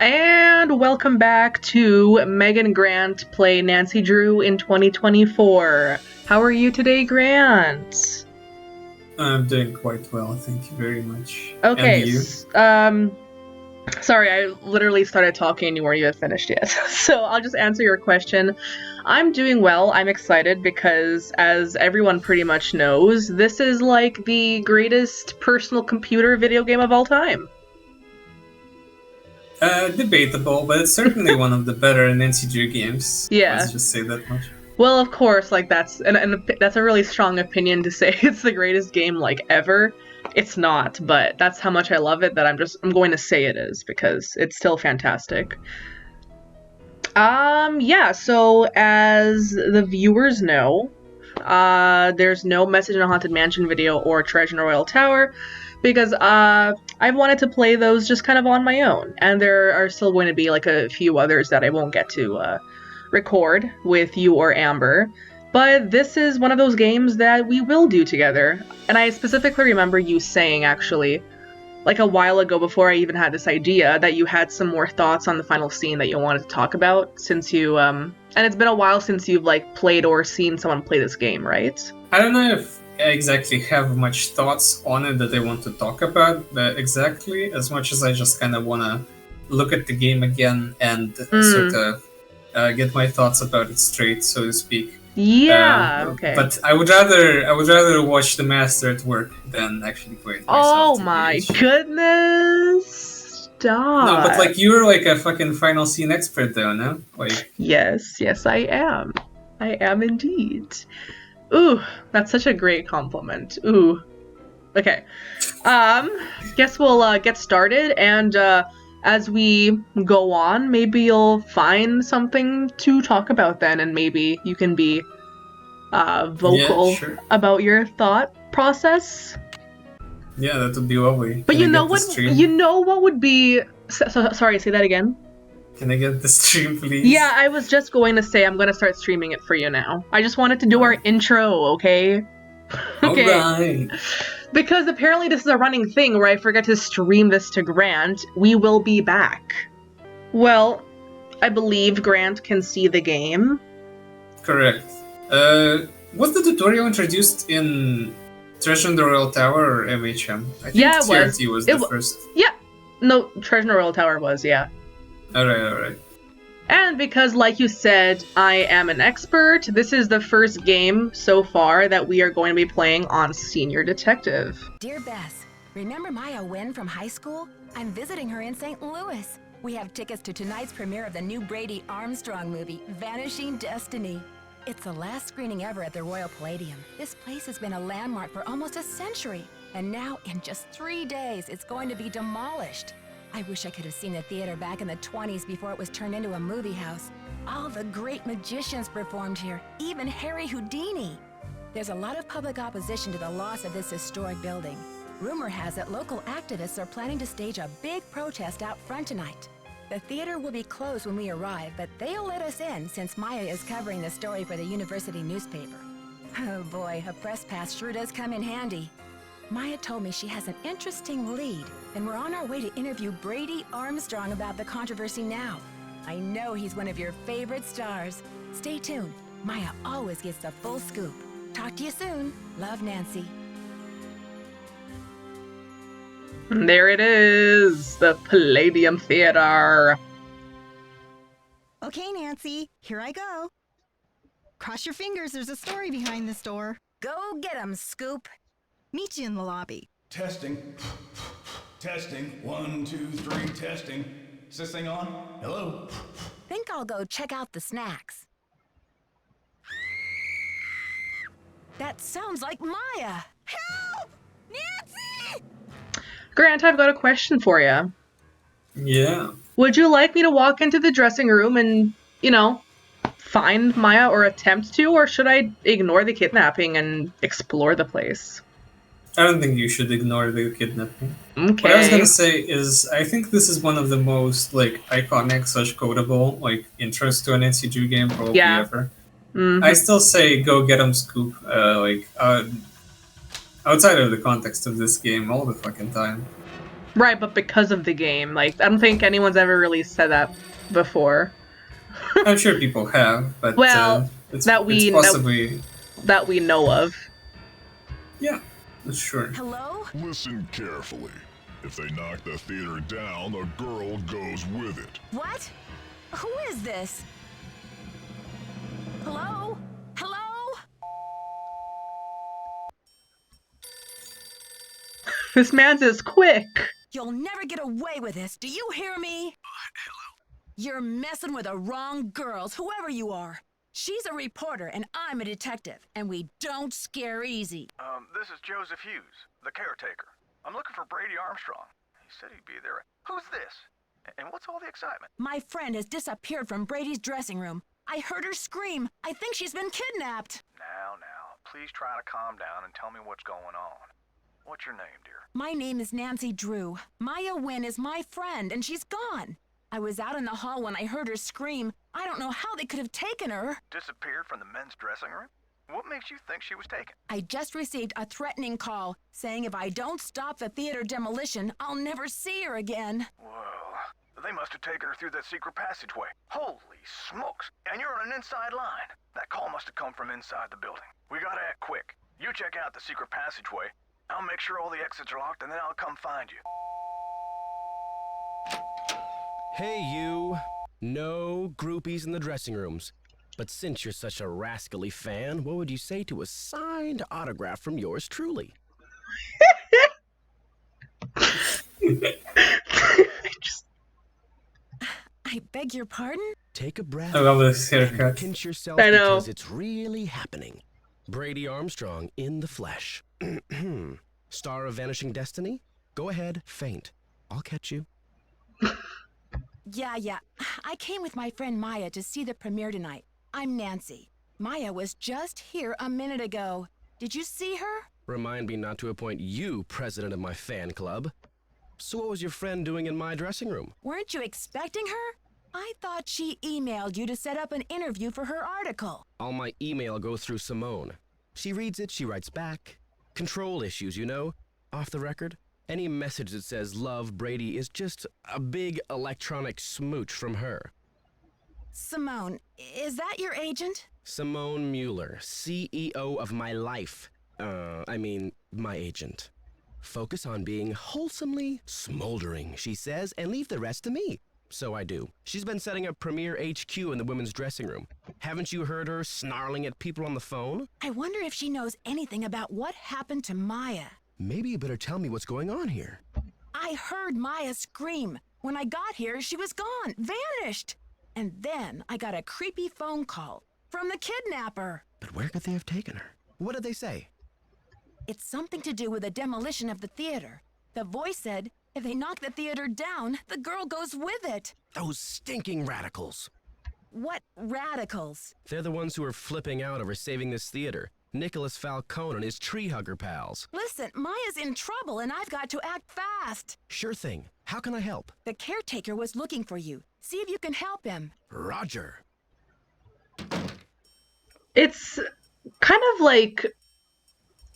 And welcome back to Megan Grant play Nancy Drew in 2024. How are you today, Grant? I'm doing quite well, thank you very much. And Okay, you? sorry, I literally started talking and you weren't even finished yet. So I'll just answer your question. I'm doing well. I'm excited because, as everyone pretty much knows, this is like the greatest personal computer video game of all time. Debatable, but it's certainly one of the better Nancy Drew games. Yeah. Let's just say that much. Well, of course, like and that's a really strong opinion to say it's the greatest game like ever. It's not, but that's how much I love it that I'm going to say it is because it's still fantastic. Yeah, so as the viewers know, there's no Message in a Haunted Mansion video or Treasure in a Royal Tower because I've wanted to play those just kind of on my own, and there are still going to be like a few others that I won't get to record with you or Amber. But this is one of those games that we will do together. And I specifically remember you saying, actually, like a while ago before I even had this idea, that you had some more thoughts on the final scene that you wanted to talk about since you, and it's been a while since you've, like, played or seen someone play this game, right? I don't know if I exactly have much thoughts on it that I want to talk about exactly, as much as I just kind of want to look at the game again and sort of get my thoughts about it straight, so to speak. Yeah, okay. But I would rather watch the master at work than actually play it myself. Oh my goodness! Stop. No, but like you're like a fucking final scene expert though, no? Like Yes, I am. I am indeed. Ooh, that's such a great compliment. Ooh. Okay. Guess we'll get started, and as we go on, maybe you'll find something to talk about then, and maybe you can be vocal about your thought process. Yeah, that would be lovely. But you know what? You know what would be? Sorry, say that again. Can I get the stream, please? Yeah, I was just going to say I'm going to start streaming it for you now. I just wanted to do our intro, okay? Okay. Alright. Because apparently this is a running thing where I forget to stream this to Grant. We will be back. Well, I believe Grant can see the game. Correct. Was the tutorial introduced in Treasure in the Royal Tower or MHM? I think yeah, it TRT was the first. Yeah. No, Treasure in the Royal Tower was, yeah. Alright. And because, like you said, I am an expert, this is the first game so far that we are going to be playing on Senior Detective. Dear Bess, remember Maya Wynn from high school? I'm visiting her in St. Louis. We have tickets to tonight's premiere of the new Brady Armstrong movie, Vanishing Destiny. It's the last screening ever at the Royal Palladium. This place has been a landmark for almost a century. And now, in just 3 days, it's going to be demolished. I wish I could have seen the theater back in the 20s before it was turned into a movie house. All the great magicians performed here, even Harry Houdini. There's a lot of public opposition to the loss of this historic building. Rumor has it local activists are planning to stage a big protest out front tonight. The theater will be closed when we arrive, but they'll let us in since Maya is covering the story for the university newspaper. Oh boy, a press pass sure does come in handy. Maya told me she has an interesting lead, and we're on our way to interview Brady Armstrong about the controversy now. I know he's one of your favorite stars. Stay tuned. Maya always gets the full scoop. Talk to you soon. Love, Nancy. There it is, the Palladium Theater. Okay, Nancy, here I go. Cross your fingers, there's a story behind this door. Go get 'em, Scoop. Meet you in the lobby. Testing. Testing. 1, 2, 3, testing. Is this thing on? Hello? Think I'll go check out the snacks. That sounds like Maya. Help! Nancy! Grant, I've got a question for you. Yeah. Would you like me to walk into the dressing room and, find Maya or attempt to, or should I ignore the kidnapping and explore the place? I don't think you should ignore the kidnapping. Okay. What I was gonna say is, I think this is one of the most iconic / quotable intros to an Nancy Drew game probably ever. Mm-hmm. I still say go get 'em, Scoop. Outside of the context of this game, all the fucking time. Right, but because of the game. Like, I don't think anyone's ever really said that before. I'm sure people have, but Well, it's that we possibly that we know of. yeah, sure. Hello? Listen carefully. If they knock the theater down, the girl goes with it. What? Who is this? Hello? Hello? This man's is quick. You'll never get away with this. Do you hear me? Hello? You're messing with the wrong girls, whoever you are. She's a reporter and I'm a detective, and we don't scare easy. This is Joseph Hughes, the caretaker. I'm looking for Brady Armstrong. He said he'd be there. Who's this? And what's all the excitement? My friend has disappeared from Brady's dressing room. I heard her scream. I think she's been kidnapped. Now, please try to calm down and tell me what's going on. What's your name, dear? My name is Nancy Drew. Maya Wynn is my friend, and she's gone. I was out in the hall when I heard her scream. I don't know how they could have taken her. Disappeared from the men's dressing room? What makes you think she was taken? I just received a threatening call saying if I don't stop the theater demolition, I'll never see her again. Well, they must have taken her through that secret passageway. Holy smokes! And you're on an inside line. That call must have come from inside the building. We gotta act quick. You check out the secret passageway. I'll make sure all the exits are locked and then I'll come find you. Hey, you. No groupies in the dressing rooms. But since you're such a rascally fan, what would you say to a signed autograph from yours truly? I beg your pardon? Take a breath. I love this haircut. Pinch yourself I know. because it's really happening. Brady Armstrong in the flesh. Star of Vanishing Destiny? Go ahead, faint. I'll catch you. Yeah. I came with my friend Maya to see the premiere tonight. I'm Nancy. Maya was just here a minute ago. Did you see her? Remind me not to appoint you president of my fan club. So what was your friend doing in my dressing room? Weren't you expecting her? I thought she emailed you to set up an interview for her article. All my email goes through Simone. She reads it, she writes back. Control issues, you know? Off the record, any message that says love Brady is just a big electronic smooch from her. Simone, is that your agent? Simone Mueller, CEO of my life. My agent. Focus on being wholesomely smoldering, she says, and leave the rest to me. So I do. She's been setting up Premier HQ in the women's dressing room. Haven't you heard her snarling at people on the phone? I wonder if she knows anything about what happened to Maya. Maybe you better tell me what's going on here. I heard Maya scream. When I got here, she was gone, vanished. And then I got a creepy phone call from the kidnapper. But where could they have taken her? What did they say? It's something to do with the demolition of the theater. The voice said, if they knock the theater down, the girl goes with it. Those stinking radicals. What radicals? They're the ones who are flipping out over saving this theater. Nicholas Falcone and his tree hugger pals. Listen, Maya's in trouble and I've got to act fast. Sure thing. How can I help? The caretaker was looking for you. See if you can help him. Roger. It's kind of like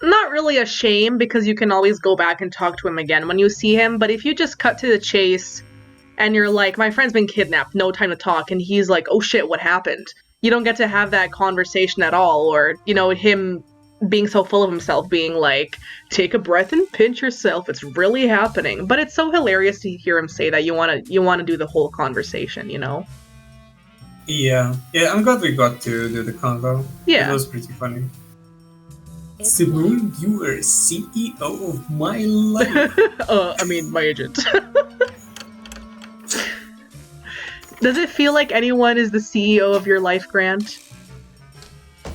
not really a shame because you can always go back and talk to him again when you see him, but if you just cut to the chase and you're like, my friend's been kidnapped, no time to talk, and he's like, oh shit, what happened? You don't get to have that conversation at all, or, you know, him being so full of himself, being like, take a breath and pinch yourself, it's really happening. But it's so hilarious to hear him say that you want to do the whole conversation, you know? Yeah, I'm glad we got to do the convo. Yeah. It was pretty funny. Simone, you are CEO of my life. My agent. Does it feel like anyone is the CEO of your life, Grant?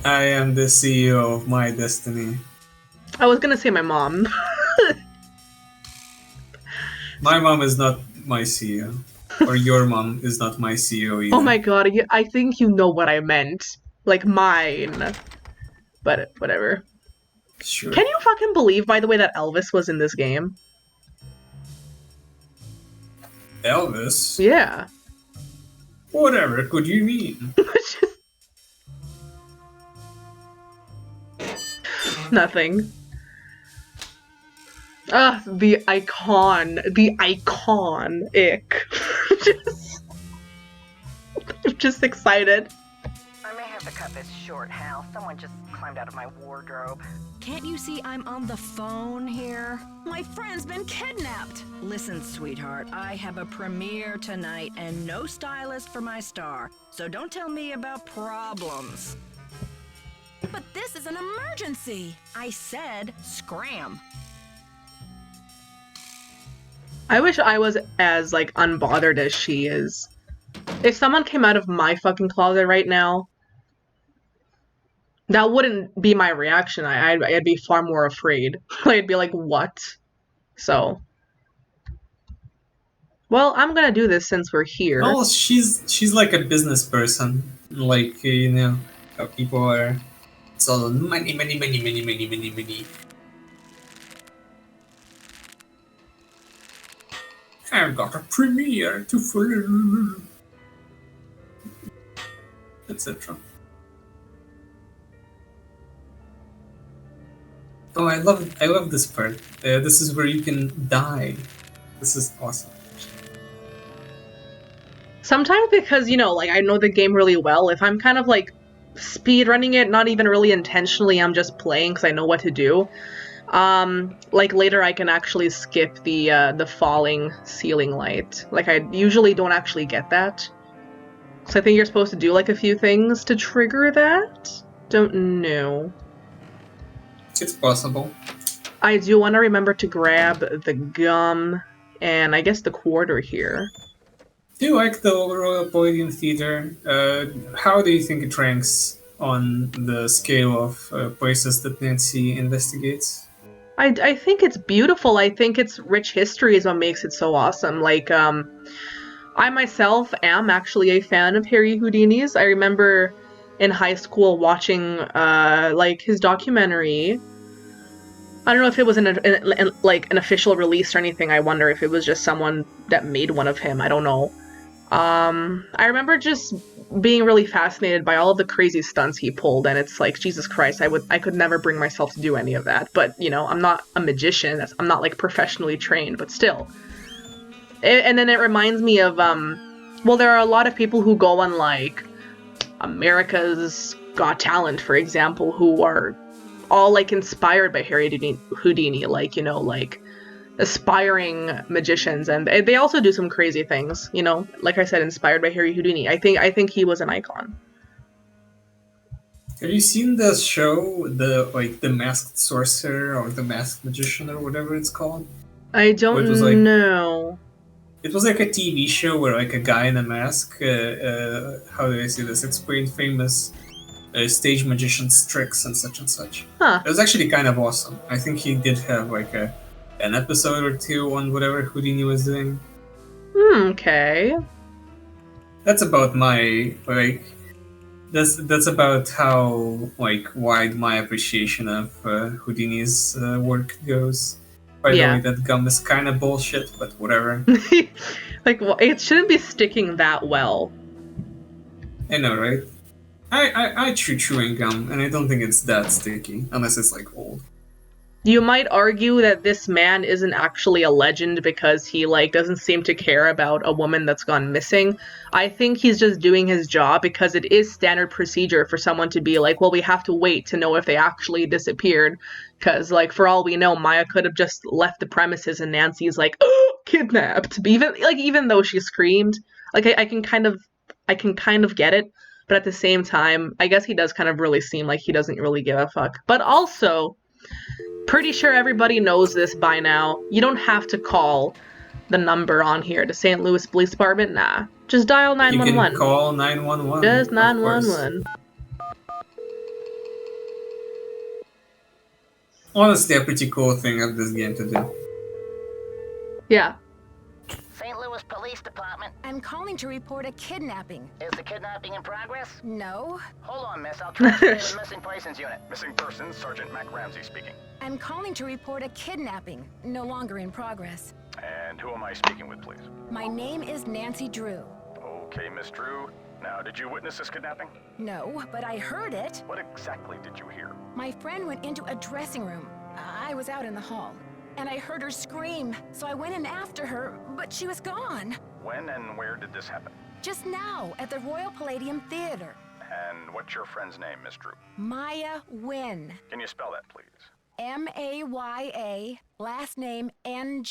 I am the CEO of my destiny. I was gonna say my mom. My mom is not my CEO. Or your mom is not my CEO either. Oh my god, I think you know what I meant. Like mine. But whatever. Sure. Can you fucking believe, by the way, that Elvis was in this game? Elvis? Yeah. Whatever could you mean? Nothing. The icon. The icon. Ick. I'm just excited. I may have to cut this short, Hal. Someone just climbed out of my wardrobe. Can't you see I'm on the phone here? My friend's been kidnapped. Listen, sweetheart, I have a premiere tonight and no stylist for my star. So don't tell me about problems. But this is an emergency. I said scram. I wish I was as, like, unbothered as she is. If someone came out of my fucking closet right now, that wouldn't be my reaction. I'd be far more afraid. I'd be like, what? So. Well, I'm gonna do this since we're here. Well, she's like a business person. Like, you know, how people are. It's all money, money, money, money, money, money, money. I've got a premiere to follow, etc. Oh, I love this part. This is where you can die. This is awesome. Sometimes because, you know, like, I know the game really well, if I'm kind of, like, speedrunning it, not even really intentionally, I'm just playing because I know what to do. Like, later I can actually skip the falling ceiling light. Like, I usually don't actually get that. So I think you're supposed to do, like, a few things to trigger that? Don't know. It's possible. I do want to remember to grab the gum and I guess the quarter here. Do you like the Royal Palladium Theatre? How do you think it ranks on the scale of places that Nancy investigates? I think it's beautiful. I think its rich history is what makes it so awesome. Like, I myself am actually a fan of Harry Houdini's. I remember in high school watching, like, his documentary. I don't know if it was like an official release or anything. I wonder if it was just someone that made one of him. I don't know. I remember just being really fascinated by all of the crazy stunts he pulled, and it's like, Jesus Christ, I could never bring myself to do any of that. But, you know, I'm not a magician. I'm not, like, professionally trained, but still. And then it reminds me of, well, there are a lot of people who go on, like, America's Got Talent, for example, who are all, like, inspired by Harry Houdini, like, you know, like, aspiring magicians, and they also do some crazy things, you know, like I said, inspired by Harry Houdini. I think he was an icon. Have you seen the show, the Masked Sorcerer or the Masked Magician or whatever it's called? I don't know. It was like a TV show where like a guy in a mask, how do I say this, explained famous stage magician's tricks and such. Huh. It was actually kind of awesome. I think he did have like an episode or two on whatever Houdini was doing. Okay. That's about my, like, that's about how, like, wide my appreciation of Houdini's work goes. By the way, that gum is kind of bullshit, but whatever. Like, well, it shouldn't be sticking that well. I know, right? I chew chewing gum, and I don't think it's that sticky, unless it's, like, old. You might argue that this man isn't actually a legend because he, like, doesn't seem to care about a woman that's gone missing. I think he's just doing his job because it is standard procedure for someone to be like, well, we have to wait to know if they actually disappeared. Because, like, for all we know, Maya could have just left the premises and Nancy's like, oh, kidnapped. But even though she screamed, like, I can kind of get it. But at the same time, I guess he does kind of really seem like he doesn't really give a fuck. But also, pretty sure everybody knows this by now. You don't have to call the number on here to St. Louis Police Department. Nah. Just dial 911. You can call 911. Just 911. Honestly, a pretty cool thing of this game to do. Yeah. St. Louis Police Department. I'm calling to report a kidnapping. Is the kidnapping in progress? No. Hold on, miss. I'll transfer you to the missing persons unit. Missing persons, Sergeant Mac Ramsey speaking. I'm calling to report a kidnapping. No longer in progress. And who am I speaking with, please? My name is Nancy Drew. Okay, Miss Drew. Now, did you witness this kidnapping? No, but I heard it. What exactly did you hear? My friend went into a dressing room. I was out in the hall. and I heard her scream, so I went in after her, but she was gone. When and where did this happen? Just now, at the Royal Palladium Theater. And what's your friend's name, Miss Drew? Maya Nguyen. Can you spell that, please? M-A-Y-A, last name Nguyen.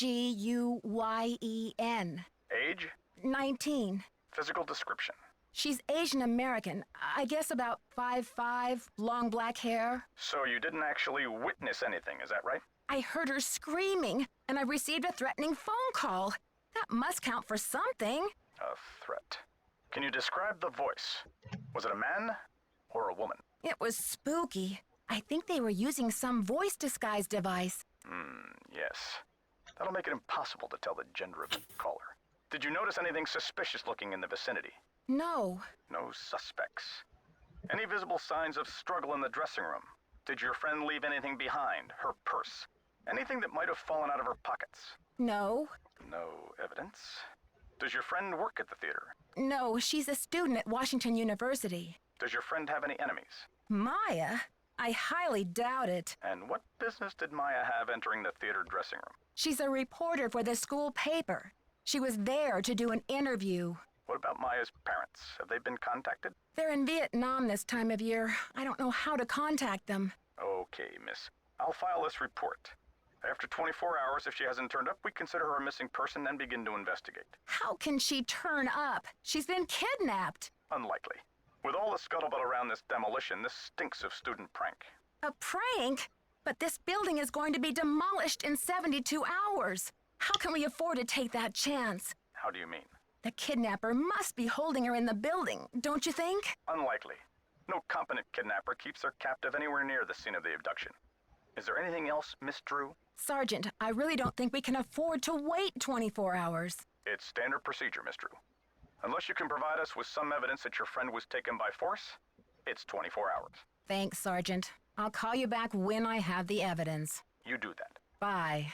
Age? 19. Physical description? She's Asian American. I guess about 5'5", long black hair. So you didn't actually witness anything, is that right? I heard her screaming, and I received a threatening phone call. That must count for something. A threat. Can you describe the voice? Was it a man or a woman? It was spooky. I think they were using some voice disguise device. Yes. That'll make it impossible to tell the gender of the caller. Did you notice anything suspicious looking in the vicinity? No. No suspects. Any visible signs of struggle in the dressing room? Did your friend leave anything behind? Her purse? Anything that might have fallen out of her pockets? No. No evidence. Does your friend work at the theater? No, she's a student at Washington University. Does your friend have any enemies? Maya? I highly doubt it. And what business did Maya have entering the theater dressing room? She's a reporter for the school paper. She was there to do an interview. What about Maya's parents? Have they been contacted? They're in Vietnam this time of year. I don't know how to contact them. Okay, miss. I'll file this report. After 24 hours, if she hasn't turned up, we consider her a missing person and begin to investigate. How can she turn up? She's been kidnapped. Unlikely. With all the scuttlebutt around this demolition, this stinks of student prank. A prank? But this building is going to be demolished in 72 hours. How can we afford to take that chance? How do you mean? The kidnapper must be holding her in the building, don't you think? Unlikely. No competent kidnapper keeps their captive anywhere near the scene of the abduction. Is there anything else, Miss Drew? Sergeant, I really don't think we can afford to wait 24 hours. It's standard procedure, Miss Drew. Unless you can provide us with some evidence that your friend was taken by force, it's 24 hours. Thanks, Sergeant. I'll call you back when I have the evidence. You do that. Bye.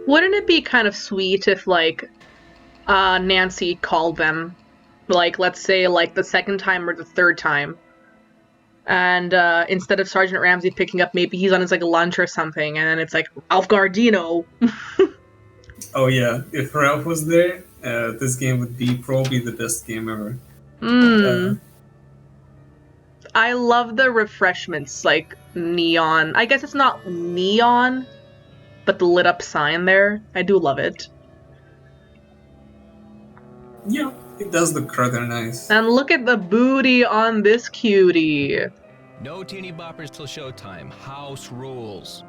Wouldn't it be kind of sweet if, like, Nancy called them, like, let's say, like, the second time or the third time, and instead of Sergeant Ramsey picking up, maybe he's on his, like, lunch or something, and then it's like, Ralph Gardino. Oh yeah, if Ralph was there, this game would be probably the best game ever. I love the refreshments, like, neon. I guess it's not neon, but the lit up sign there. I do love it. Yeah, it does look rather nice. And look at the booty on this cutie. No teeny boppers till showtime. House rules.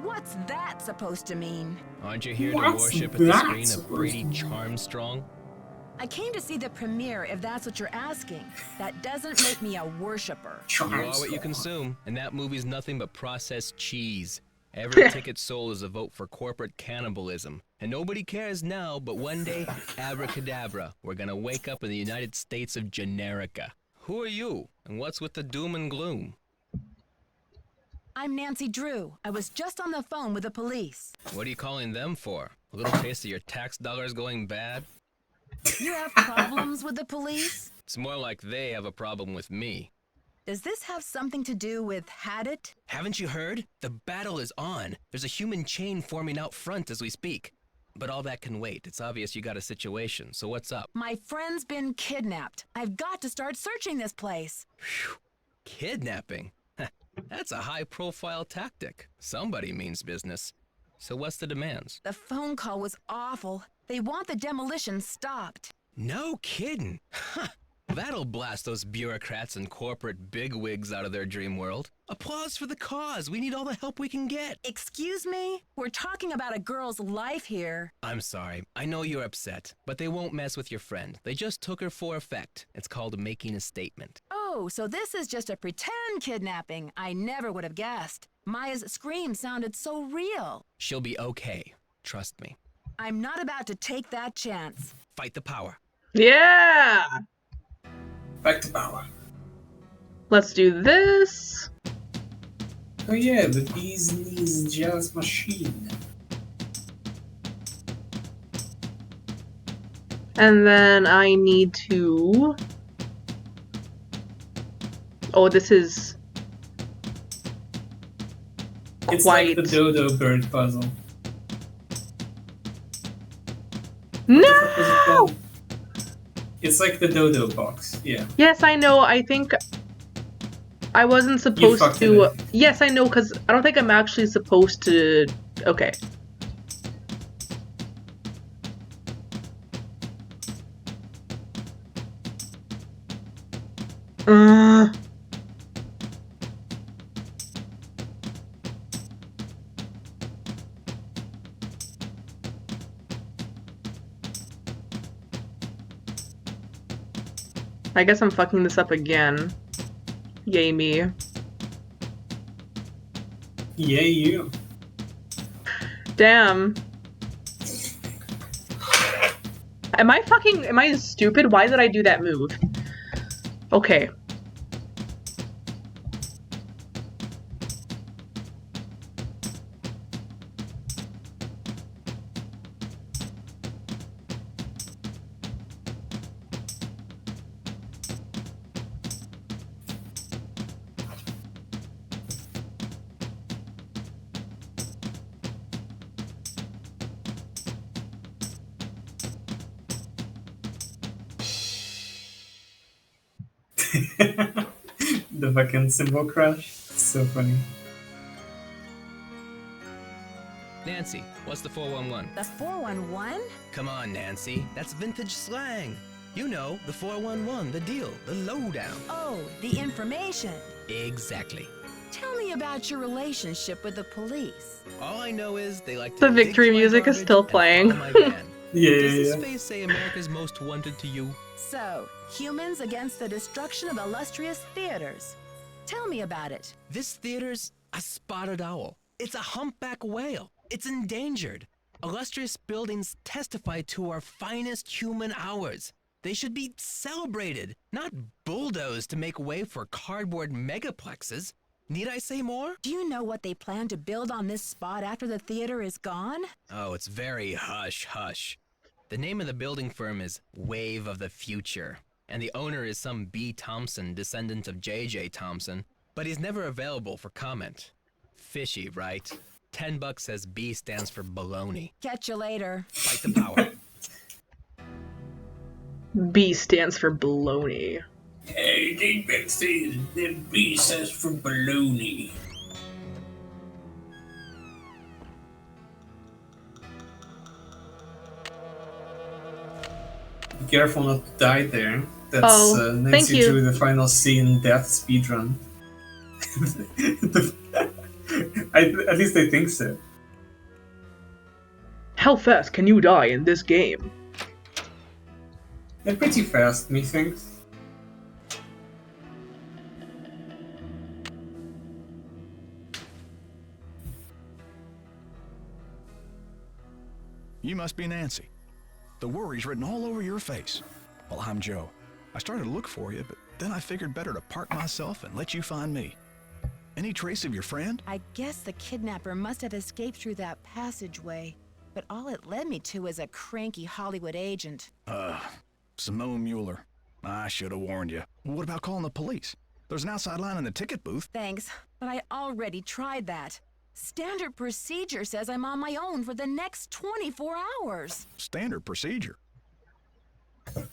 What's that supposed to mean? Aren't you here to What's worship at the that screen of supposed Brady to mean? Charmstrong? I came to see the premiere, if that's what you're asking. That doesn't make me a worshiper. You are what you consume, and that movie's nothing but processed cheese. Every ticket sold is a vote for corporate cannibalism. And nobody cares now, but one day, abracadabra, we're gonna wake up in the United States of Generica. Who are you? And what's with the doom and gloom? I'm Nancy Drew. I was just on the phone with the police. What are you calling them for? A little taste of your tax dollars going bad? You have problems with the police? It's more like they have a problem with me. Does this have something to do with Had It? Haven't you heard? The battle is on. There's a human chain forming out front as we speak. But all that can wait. It's obvious you got a situation, so what's up? My friend's been kidnapped. I've got to start searching this place. Phew. Kidnapping? That's a high-profile tactic. Somebody means business. So what's the demands? The phone call was awful. They want the demolition stopped. No kidding. That'll blast those bureaucrats and corporate bigwigs out of their dream world. Applause for the cause. We need all the help we can get. Excuse me? We're talking about a girl's life here. I'm sorry. I know you're upset, but they won't mess with your friend. They just took her for effect. It's called making a statement. Oh, so this is just a pretend kidnapping. I never would have guessed. Maya's scream sounded so real. She'll be okay. Trust me. I'm not about to take that chance. Fight the power. Yeah! Back to power. Let's do this. Oh yeah, the bee's knees jazz machine. And then I need to... Oh, this is... It's quite. like the dodo bird puzzle. What the fuck was it No! called? It's like the dodo box, yeah. Yes, I know. I think I wasn't You supposed fucked to. it up. Yes, I know, because I don't think I'm actually supposed to. Okay. I guess I'm fucking this up again. Yay me. Yay you. Damn. Am I stupid? Why did I do that move? Okay. The fucking symbol crash. So funny. Nancy, what's the 411? The 411? Come on, Nancy. That's vintage slang. You know, the 411, the deal, the lowdown. Oh, the information. Exactly. Tell me about your relationship with the police. All I know is they like to The dig victory through my music is garbage still and playing. follow my van. Yeah, Does this yeah, yeah. face say America's Most Wanted to you? So, humans against the destruction of illustrious theaters. Tell me about it. This theater's a spotted owl. It's a humpback whale. It's endangered. Illustrious buildings testify to our finest human hours. They should be celebrated, not bulldozed to make way for cardboard megaplexes. Need I say more? Do you know what they plan to build on this spot after the theater is gone? Oh, it's very hush-hush. The name of the building firm is Wave of the Future, and the owner is some B. Thompson, descendant of J.J. Thompson, but he's never available for comment. Fishy, right? $10 says B stands for baloney. Catch you later. Fight the power. B stands for baloney. Hey, they better say that B says for baloney. Be careful not to die there. That's thank Nancy you. Drew, the final scene death speedrun. At least I think so. How fast can you die in this game? They're pretty fast, methinks. You must be Nancy. The worry's written all over your face. Well, I'm Joe. I started to look for you, but then I figured better to park myself and let you find me. Any trace of your friend? I guess the kidnapper must have escaped through that passageway. But all it led me to is a cranky Hollywood agent. Simone Mueller. I should have warned you. What about calling the police? There's an outside line in the ticket booth. Thanks, but I already tried that. Standard procedure says I'm on my own for the next 24 hours. Standard procedure.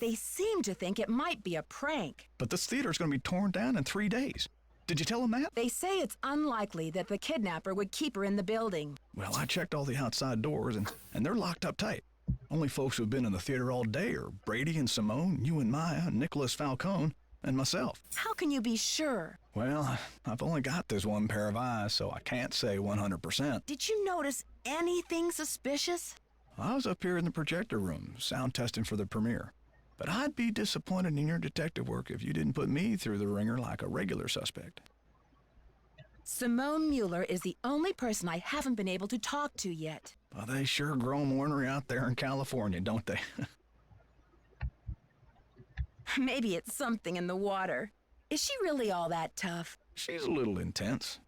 They seem to think it might be a prank. But this theater's going to be torn down in 3 days. Did you tell them that? They say it's unlikely that the kidnapper would keep her in the building. Well, I checked all the outside doors, and they're locked up tight. Only folks who've been in the theater all day are Brady and Simone, you and Maya, Nicholas Falcone, and myself. How can you be sure? Well, I've only got this one pair of eyes, so I can't say 100%. Did you notice anything suspicious? I was up here in the projector room, sound testing for the premiere. But I'd be disappointed in your detective work if you didn't put me through the ringer like a regular suspect. Simone Mueller is the only person I haven't been able to talk to yet. Well, they sure grow them ornery out there in California, don't they? Maybe it's something in the water. Is she really all that tough? She's a little intense.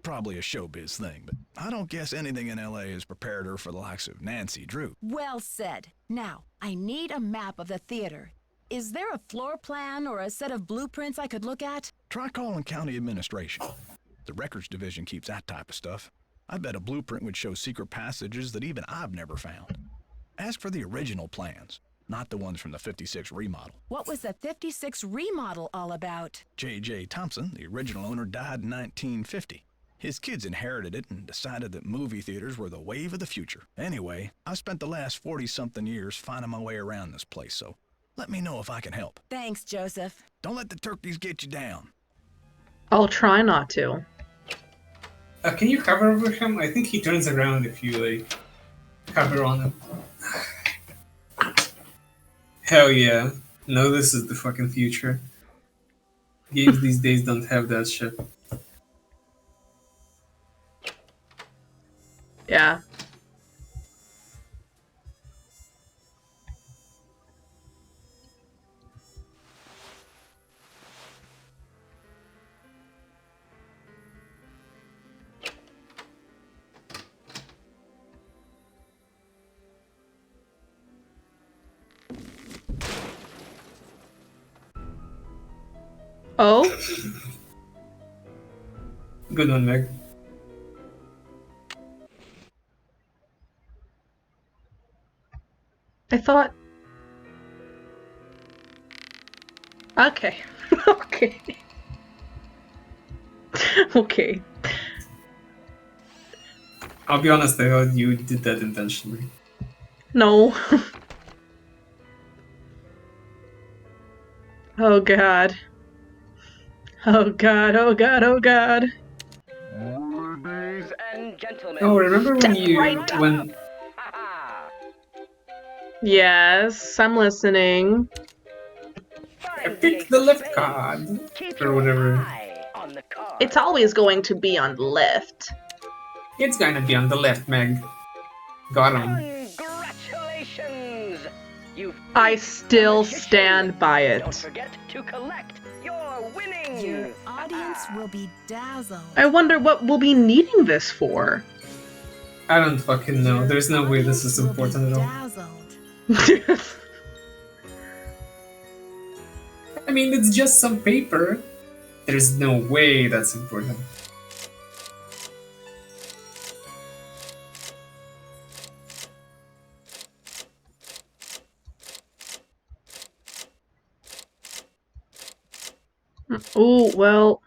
Probably a showbiz thing, but I don't guess anything in L.A. has prepared her for the likes of Nancy Drew. Well said. Now, I need a map of the theater. Is there a floor plan or a set of blueprints I could look at? Try calling county administration. The records division keeps that type of stuff. I bet a blueprint would show secret passages that even I've never found. Ask for the original plans, not the ones from the 56 remodel. What was the 56 remodel all about? J.J. Thompson, the original owner, died in 1950. His kids inherited it and decided that movie theaters were the wave of the future. Anyway, I've spent the last 40-something years finding my way around this place, so let me know if I can help. Thanks, Joseph. Don't let the turkeys get you down. I'll try not to. Can you hover over him? I think he turns around if you, like, hover on him. Hell yeah. No, this is the fucking future. Games these days don't have that shit. Yeah. Oh? Good one, Meg. I thought... Okay. Okay. Okay. I'll be honest, I thought you did that intentionally. No. Oh god. Oh god, oh god, oh god. Ladies and gentlemen. Oh, remember when you... right. when... Yes, I'm listening. I picked the left card. Or whatever. It's always going to be on the left. It's gonna be on the left, Meg. Got him. Congratulations! I still stand by it. Don't forget to collect your winnings. Your audience will be dazzled. I wonder what we'll be needing this for. I don't fucking know. There's no way this is important at all. Dazzled. I mean, it's just some paper. There's no way that's important. Oh, well...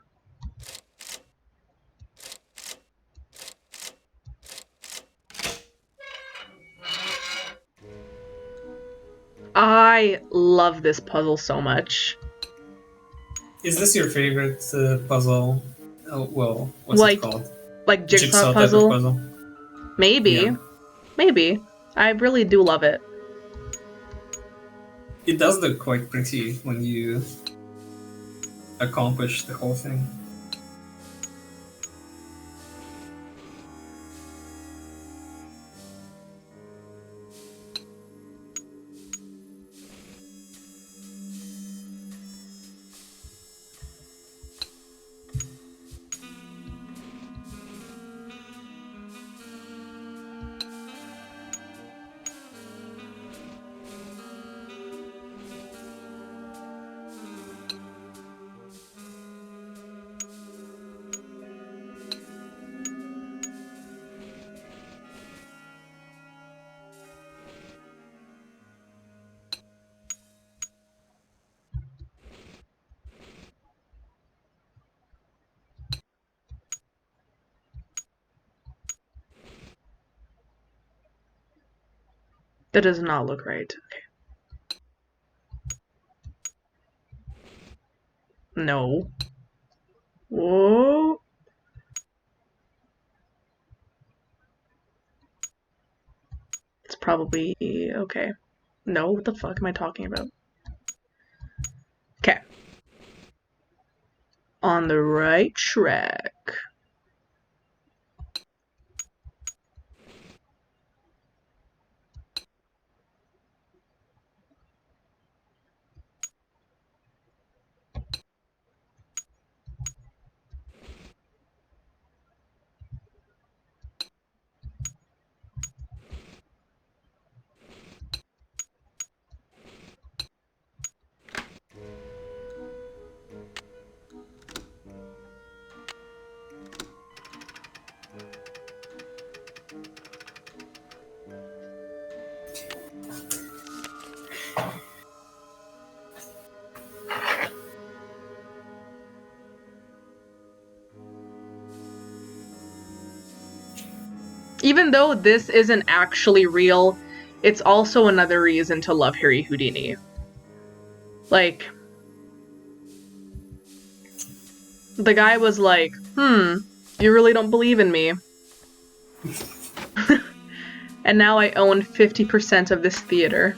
I love this puzzle so much. Is this your favorite puzzle? Oh, well, what's Like, it called? like jigsaw type puzzle? of puzzle? Maybe. Yeah. Maybe. I really do love it. It does look quite pretty when you accomplish the whole thing. That does not look right. Okay. No. Whoa. It's probably... okay. No, what the fuck am I talking about? Okay. On the right track. Even though this isn't actually real, it's also another reason to love Harry Houdini. Like, the guy was like, you really don't believe in me. And now I own 50% of this theater.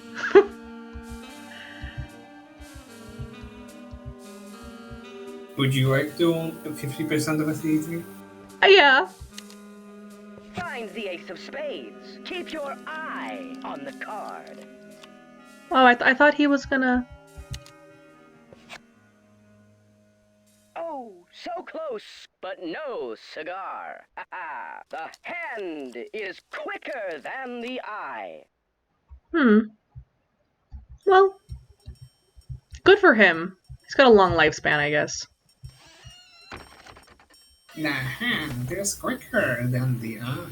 Would you like to own 50% of a theater? Yeah. Finds the ace of spades. Keep your eye on the card. Oh, I thought he was gonna... Oh, so close, but no cigar. The hand is quicker than the eye. Well, good for him. He's got a long lifespan, I guess. The hand is quicker than the eye.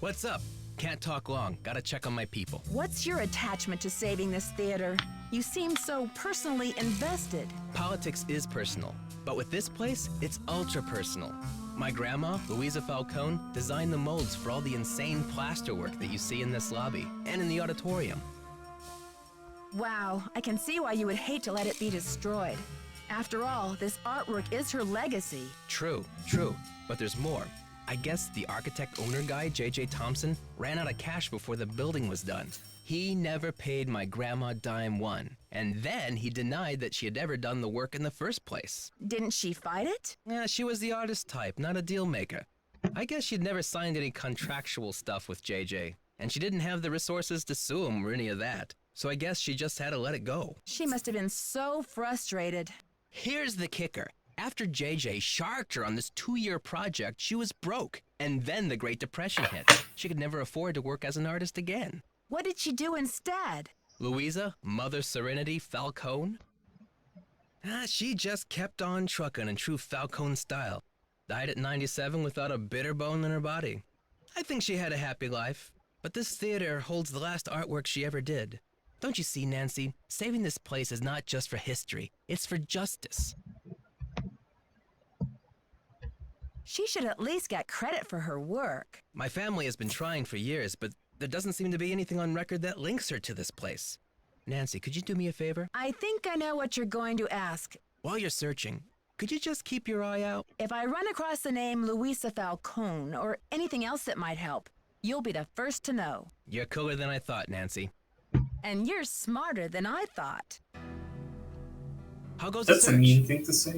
What's up? Can't talk long. Gotta check on my people. What's your attachment to saving this theater? You seem so personally invested. Politics is personal, but with this place, it's ultra personal. My grandma, Louisa Falcone, designed the molds for all the insane plasterwork that you see in this lobby and in the auditorium. Wow, I can see why you would hate to let it be destroyed. After all, this artwork is her legacy. True, but there's more. I guess the architect-owner guy, J.J. Thompson, ran out of cash before the building was done. He never paid my grandma dime one, and then he denied that she had ever done the work in the first place. Didn't she fight it? Yeah, she was the artist type, not a deal maker. I guess she'd never signed any contractual stuff with JJ, and she didn't have the resources to sue him or any of that. So I guess she just had to let it go. She must have been so frustrated. Here's the kicker. After JJ sharked her on this 2-year project, she was broke. And then the Great Depression hit. She could never afford to work as an artist again. What did she do instead? Louisa, Mother Serenity Falcone? She just kept on trucking in true Falcone style. Died at 97 without a bitter bone in her body. I think she had a happy life. But this theater holds the last artwork she ever did. Don't you see, Nancy? Saving this place is not just for history. It's for justice. She should at least get credit for her work. My family has been trying for years, but there doesn't seem to be anything on record that links her to this place. Nancy, could you do me a favor? I think I know what you're going to ask. While you're searching, could you just keep your eye out? If I run across the name Louisa Falcone or anything else that might help, you'll be the first to know. You're cooler than I thought, Nancy. And you're smarter than I thought. How goes the search? That's a mean thing to say.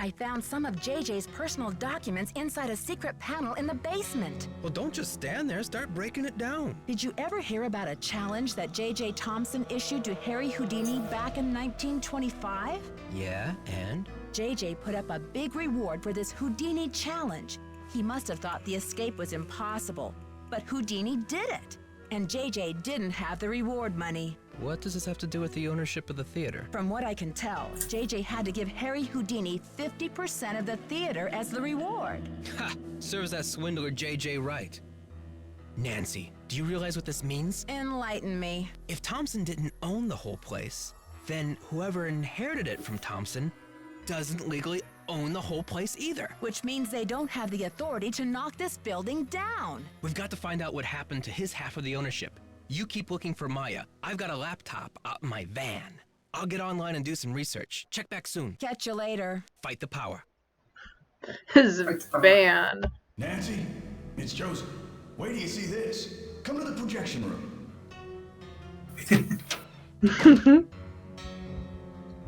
I found some of JJ's personal documents inside a secret panel in the basement. Well, don't just stand there. Start breaking it down. Did you ever hear about a challenge that JJ Thompson issued to Harry Houdini back in 1925? Yeah, and? JJ put up a big reward for this Houdini challenge. He must have thought the escape was impossible, but Houdini did it. And JJ didn't have the reward money. What does this have to do with the ownership of the theater? From what I can tell, JJ had to give Harry Houdini 50% of the theater as the reward. Ha! Serves that swindler JJ right. Nancy, do you realize what this means? Enlighten me. If Thompson didn't own the whole place, then whoever inherited it from Thompson doesn't legally own the whole place either. Which means they don't have the authority to knock this building down. We've got to find out what happened to his half of the ownership. You keep looking for Maya. I've got a laptop out in my van. I'll get online and do some research. Check back soon. Catch you later. Fight the power. His van. Nancy, it's Joseph. Wait till you see this. Come to the projection room.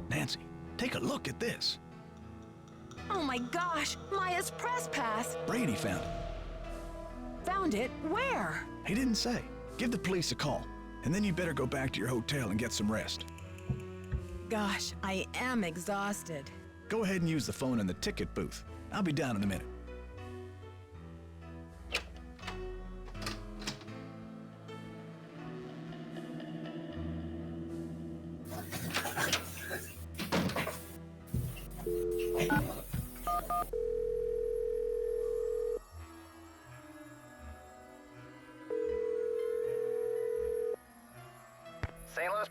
Nancy, take a look at this. Oh my gosh, Maya's press pass. Brady found it. Found it? Where? He didn't say. Give the police a call, and then you better go back to your hotel and get some rest. Gosh, I am exhausted. Go ahead and use the phone in the ticket booth. I'll be down in a minute.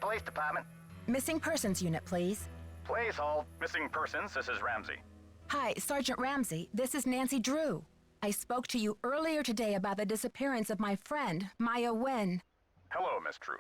Police Department. Missing persons unit, please. Please hold. Missing persons, this is Ramsey. Hi, Sergeant Ramsey. This is Nancy Drew. I spoke to you earlier today about the disappearance of my friend, Maya Wen. Hello, Miss Drew.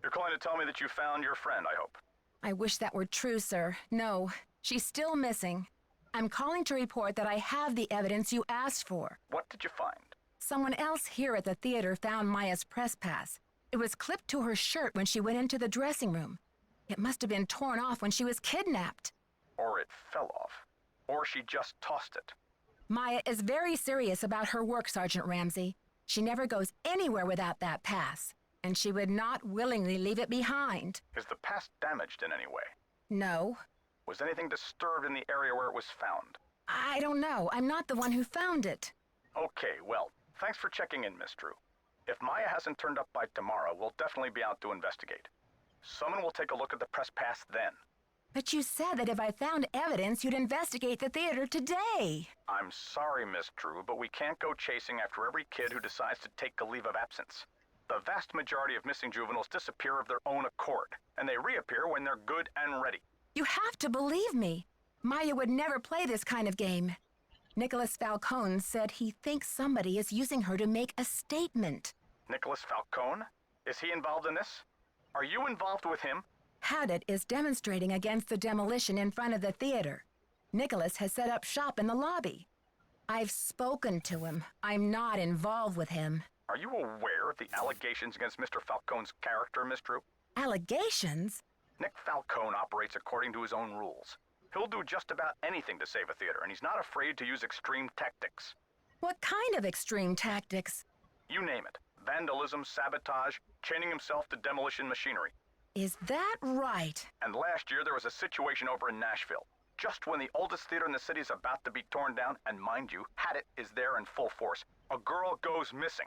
You're calling to tell me that you found your friend, I hope. I wish that were true, sir. No, she's still missing. I'm calling to report that I have the evidence you asked for. What did you find? Someone else here at the theater found Maya's press pass. It was clipped to her shirt when she went into the dressing room. It must have been torn off when she was kidnapped. Or it fell off. Or she just tossed it. Maya is very serious about her work, Sergeant Ramsey. She never goes anywhere without that pass, and she would not willingly leave it behind. Is the pass damaged in any way? No. Was anything disturbed in the area where it was found? I don't know. I'm not the one who found it. Okay, well, thanks for checking in, Miss Drew. If Maya hasn't turned up by tomorrow, we'll definitely be out to investigate. Someone will take a look at the press pass then. But you said that if I found evidence, you'd investigate the theater today. I'm sorry, Miss Drew, but we can't go chasing after every kid who decides to take a leave of absence. The vast majority of missing juveniles disappear of their own accord, and they reappear when they're good and ready. You have to believe me. Maya would never play this kind of game. Nicholas Falcone said he thinks somebody is using her to make a statement. Nicholas Falcone? Is he involved in this? Are you involved with him? Haddett is demonstrating against the demolition in front of the theater. Nicholas has set up shop in the lobby. I've spoken to him. I'm not involved with him. Are you aware of the allegations against Mr. Falcone's character, Miss Drew? Allegations? Nick Falcone operates according to his own rules. He'll do just about anything to save a theater, and he's not afraid to use extreme tactics. What kind of extreme tactics? You name it. Vandalism, sabotage, chaining himself to demolition machinery. Is that right? And last year there was a situation over in Nashville. Just when the oldest theater in the city is about to be torn down, and mind you, Haddett is there in full force, a girl goes missing.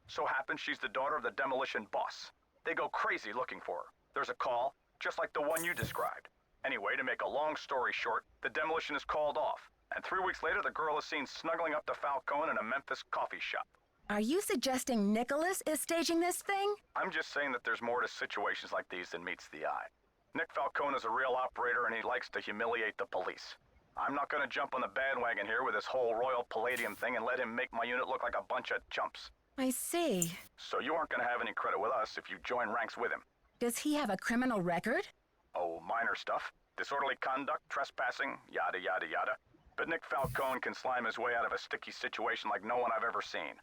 So happens she's the daughter of the demolition boss. They go crazy looking for her. There's a call, just like the one you described. Anyway, to make a long story short, the demolition is called off. And 3 weeks later, the girl is seen snuggling up to Falcone in a Memphis coffee shop. Are you suggesting Nicholas is staging this thing? I'm just saying that there's more to situations like these than meets the eye. Nick Falcone is a real operator and he likes to humiliate the police. I'm not gonna jump on the bandwagon here with this whole Royal Palladium thing and let him make my unit look like a bunch of chumps. I see. So you aren't gonna have any credit with us if you join ranks with him. Does he have a criminal record? Oh, minor stuff. Disorderly conduct, trespassing, yada yada yada. But Nick Falcone can slime his way out of a sticky situation like no one I've ever seen.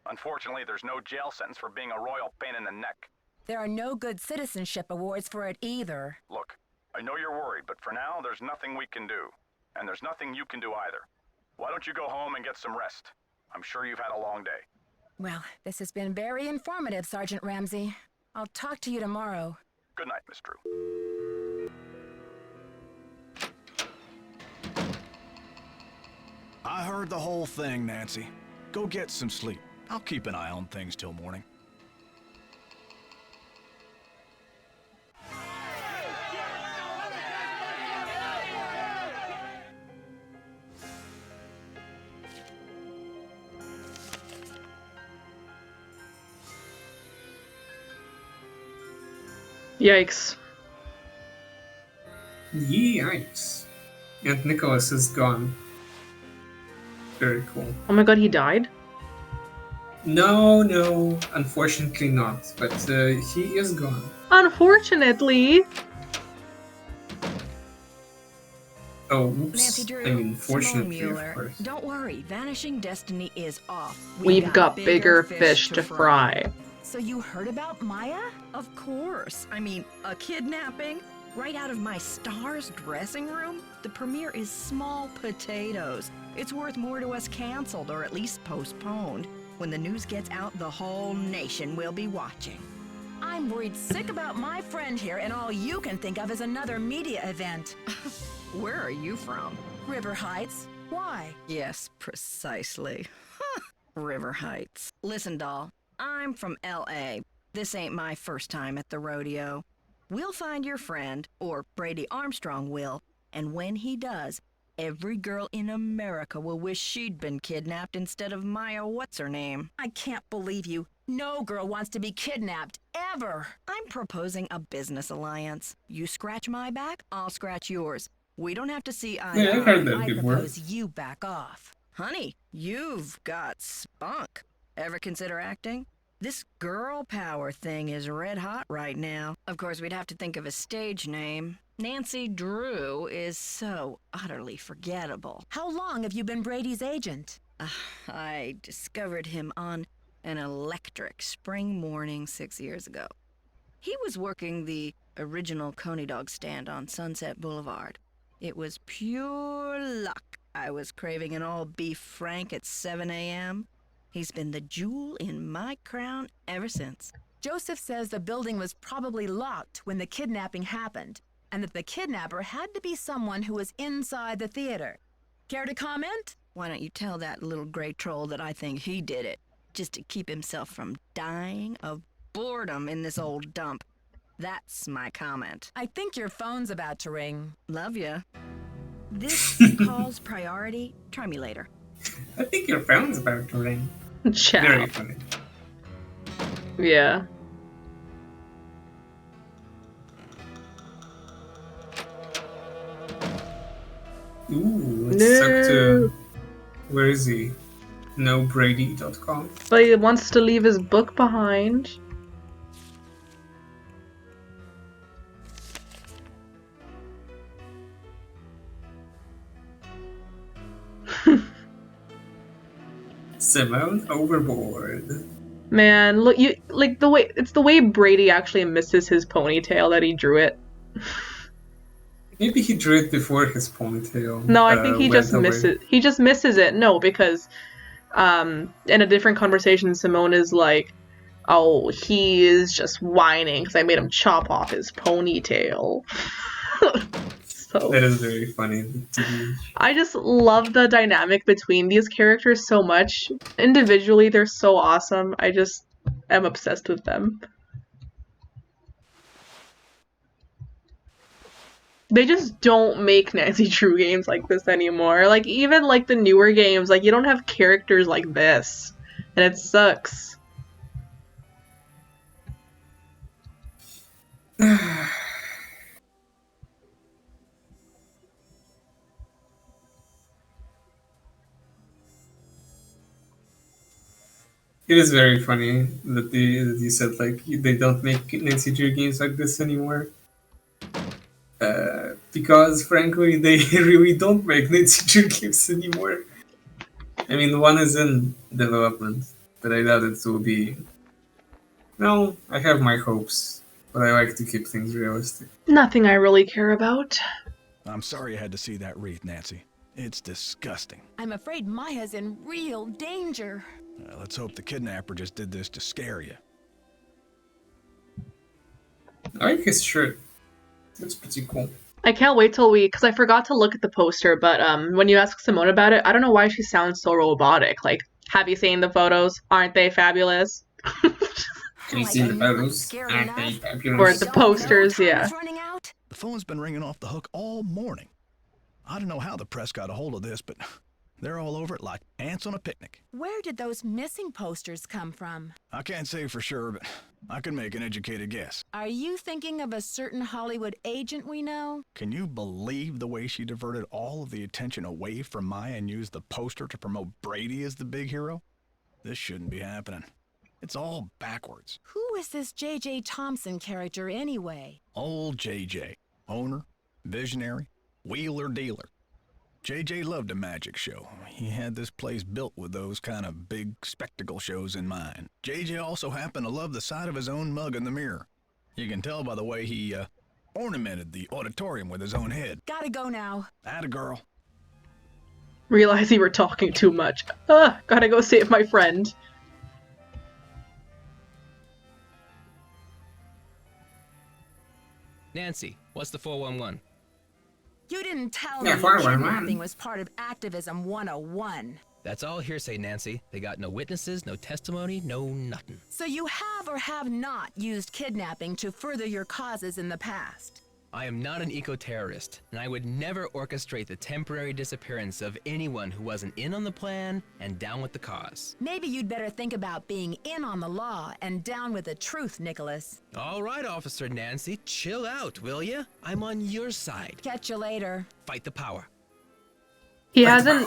Unfortunately, there's no jail sentence for being a royal pain in the neck. There are no good citizenship awards for it either. Look, I know you're worried, but for now, there's nothing we can do. And there's nothing you can do either. Why don't you go home and get some rest? I'm sure you've had a long day. Well, this has been very informative, Sergeant Ramsey. I'll talk to you tomorrow. Good night, Miss Drew. I heard the whole thing, Nancy. Go get some sleep. I'll keep an eye on things till morning. Yikes. Yikes. And Nicholas is gone. Very cool. Oh my god, he died? No, unfortunately not. But he is gone. Unfortunately. Oh, oops. Nancy Drew, I mean, Simone fortunately, of Mueller. course. Don't worry, Vanishing Destiny is off. We've got bigger fish to fry. So you heard about Maya? Of course. I mean, a kidnapping? Right out of my star's dressing room? The premiere is small potatoes. It's worth more to us canceled, or at least postponed. When the news gets out, the whole nation will be watching. I'm worried sick about my friend here, and all you can think of is another media event. Where are you from? River Heights. Why? Yes, precisely. River Heights. Listen, doll, I'm from L.A. This ain't my first time at the rodeo. We'll find your friend, or Brady Armstrong will, and when he does, every girl in America will wish she'd been kidnapped instead of Maya what's-her-name. I can't believe you. No girl wants to be kidnapped, ever. I'm proposing a business alliance. You scratch my back, I'll scratch yours. We don't have to see eye Yeah, I to heard eye. that I before. propose you back off. Honey, you've got spunk. Ever consider acting? This girl power thing is red hot right now. Of course, we'd have to think of a stage name. Nancy Drew is so utterly forgettable. How long have you been Brady's agent? I discovered him on an electric spring morning 6 years ago. He was working the original Coney Dog stand on Sunset Boulevard. It was pure luck. I was craving an all-beef Frank at 7 a.m. He's been the jewel in my crown ever since. Joseph says the building was probably locked when the kidnapping happened, and that the kidnapper had to be someone who was inside the theater. Care to comment? Why don't you tell that little gray troll that I think he did it, just to keep himself from dying of boredom in this old dump. That's my comment. I think your phone's about to ring. Love ya. This call's priority. Try me later. I think your phone's about to ring. Ciao. Very funny. Yeah. Ooh, it's up to... Where is he? NoBrady.com. But he wants to leave his book behind. Simone overboard. Man, look, you like the way it's the way Brady actually misses his ponytail that he drew it. Maybe he drew it before his ponytail. No, I think he just went away. misses. He just misses it. No, because in a different conversation, Simone is like, "Oh, he is just whining because I made him chop off his ponytail." So That is very funny. I just love the dynamic between these characters so much. Individually, they're so awesome. I just am obsessed with them. They just don't make Nancy Drew games like this anymore. Like, even like the newer games, like you don't have characters like this. And it sucks. It is very funny that you said like they don't make Nancy Drew games like this anymore. Because frankly, they really don't make Nancy Drew games anymore. I mean, one is in development, but I doubt it will be. No, I have my hopes, but I like to keep things realistic. Nothing I really care about. I'm sorry you had to see that wreath, Nancy. It's disgusting. I'm afraid Maya's in real danger. Let's hope the kidnapper just did this to scare you. I like his shirt. Looks pretty cool. I can't wait till because I forgot to look at the poster, but when you ask Simone about it, I don't know why she sounds so robotic. Like, have you seen the photos? Aren't they fabulous? Have you seen the photos? Aren't they fabulous? Or the posters, yeah. The phone's been ringing off the hook all morning. I don't know how the press got a hold of this, but they're all over it like ants on a picnic. Where did those missing posters come from? I can't say for sure, but I can make an educated guess. Are you thinking of a certain Hollywood agent we know? Can you believe the way she diverted all of the attention away from Maya and used the poster to promote Brady as the big hero? This shouldn't be happening. It's all backwards. Who is this J.J. Thompson character anyway? Old J.J. Owner, visionary, wheeler dealer. J.J. loved a magic show. He had this place built with those kind of big spectacle shows in mind. J.J. also happened to love the sight of his own mug in the mirror. You can tell by the way he ornamented the auditorium with his own head. Gotta go now. Atta girl. Realize you were talking too much. Gotta go save my friend. Nancy, what's the 411? You didn't tell Yeah, me 411. kidnapping was part of Activism 101. That's all hearsay, Nancy. They got no witnesses, no testimony, no nothing. So you have or have not used kidnapping to further your causes in the past? I am not an eco-terrorist, and I would never orchestrate the temporary disappearance of anyone who wasn't in on the plan and down with the cause. Maybe you'd better think about being in on the law and down with the truth, Nicholas. All right, Officer Nancy, chill out, will ya? I'm on your side. Catch you later. Fight the power. He hasn't,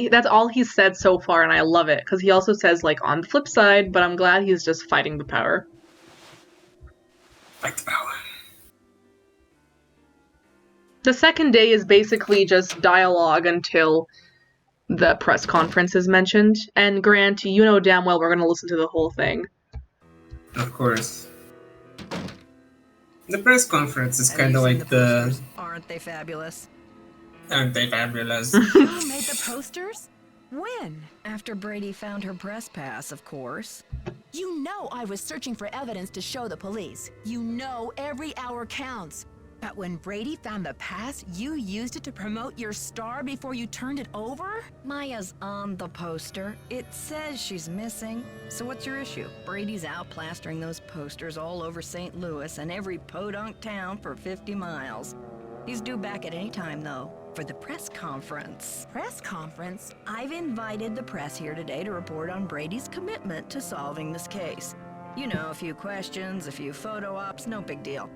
that's all he's said so far, and I love it, because he also says, like, on the flip side, but I'm glad he's just fighting the power. Fight the power. The second day is basically just dialogue until the press conference is mentioned, and Grant, you know damn well we're going to listen to the whole thing. Of course. The press conference is kind of like the... Aren't they fabulous? Aren't they fabulous? You made the posters? When? After Brady found her press pass, of course. You know I was searching for evidence to show the police. You know every hour counts. But when Brady found the pass, you used it to promote your star before you turned it over? Maya's on the poster. It says she's missing. So what's your issue? Brady's out plastering those posters all over St. Louis and every podunk town for 50 miles. He's due back at any time, though, for the press conference. Press conference? I've invited the press here today to report on Brady's commitment to solving this case. You know, a few questions, a few photo ops, no big deal.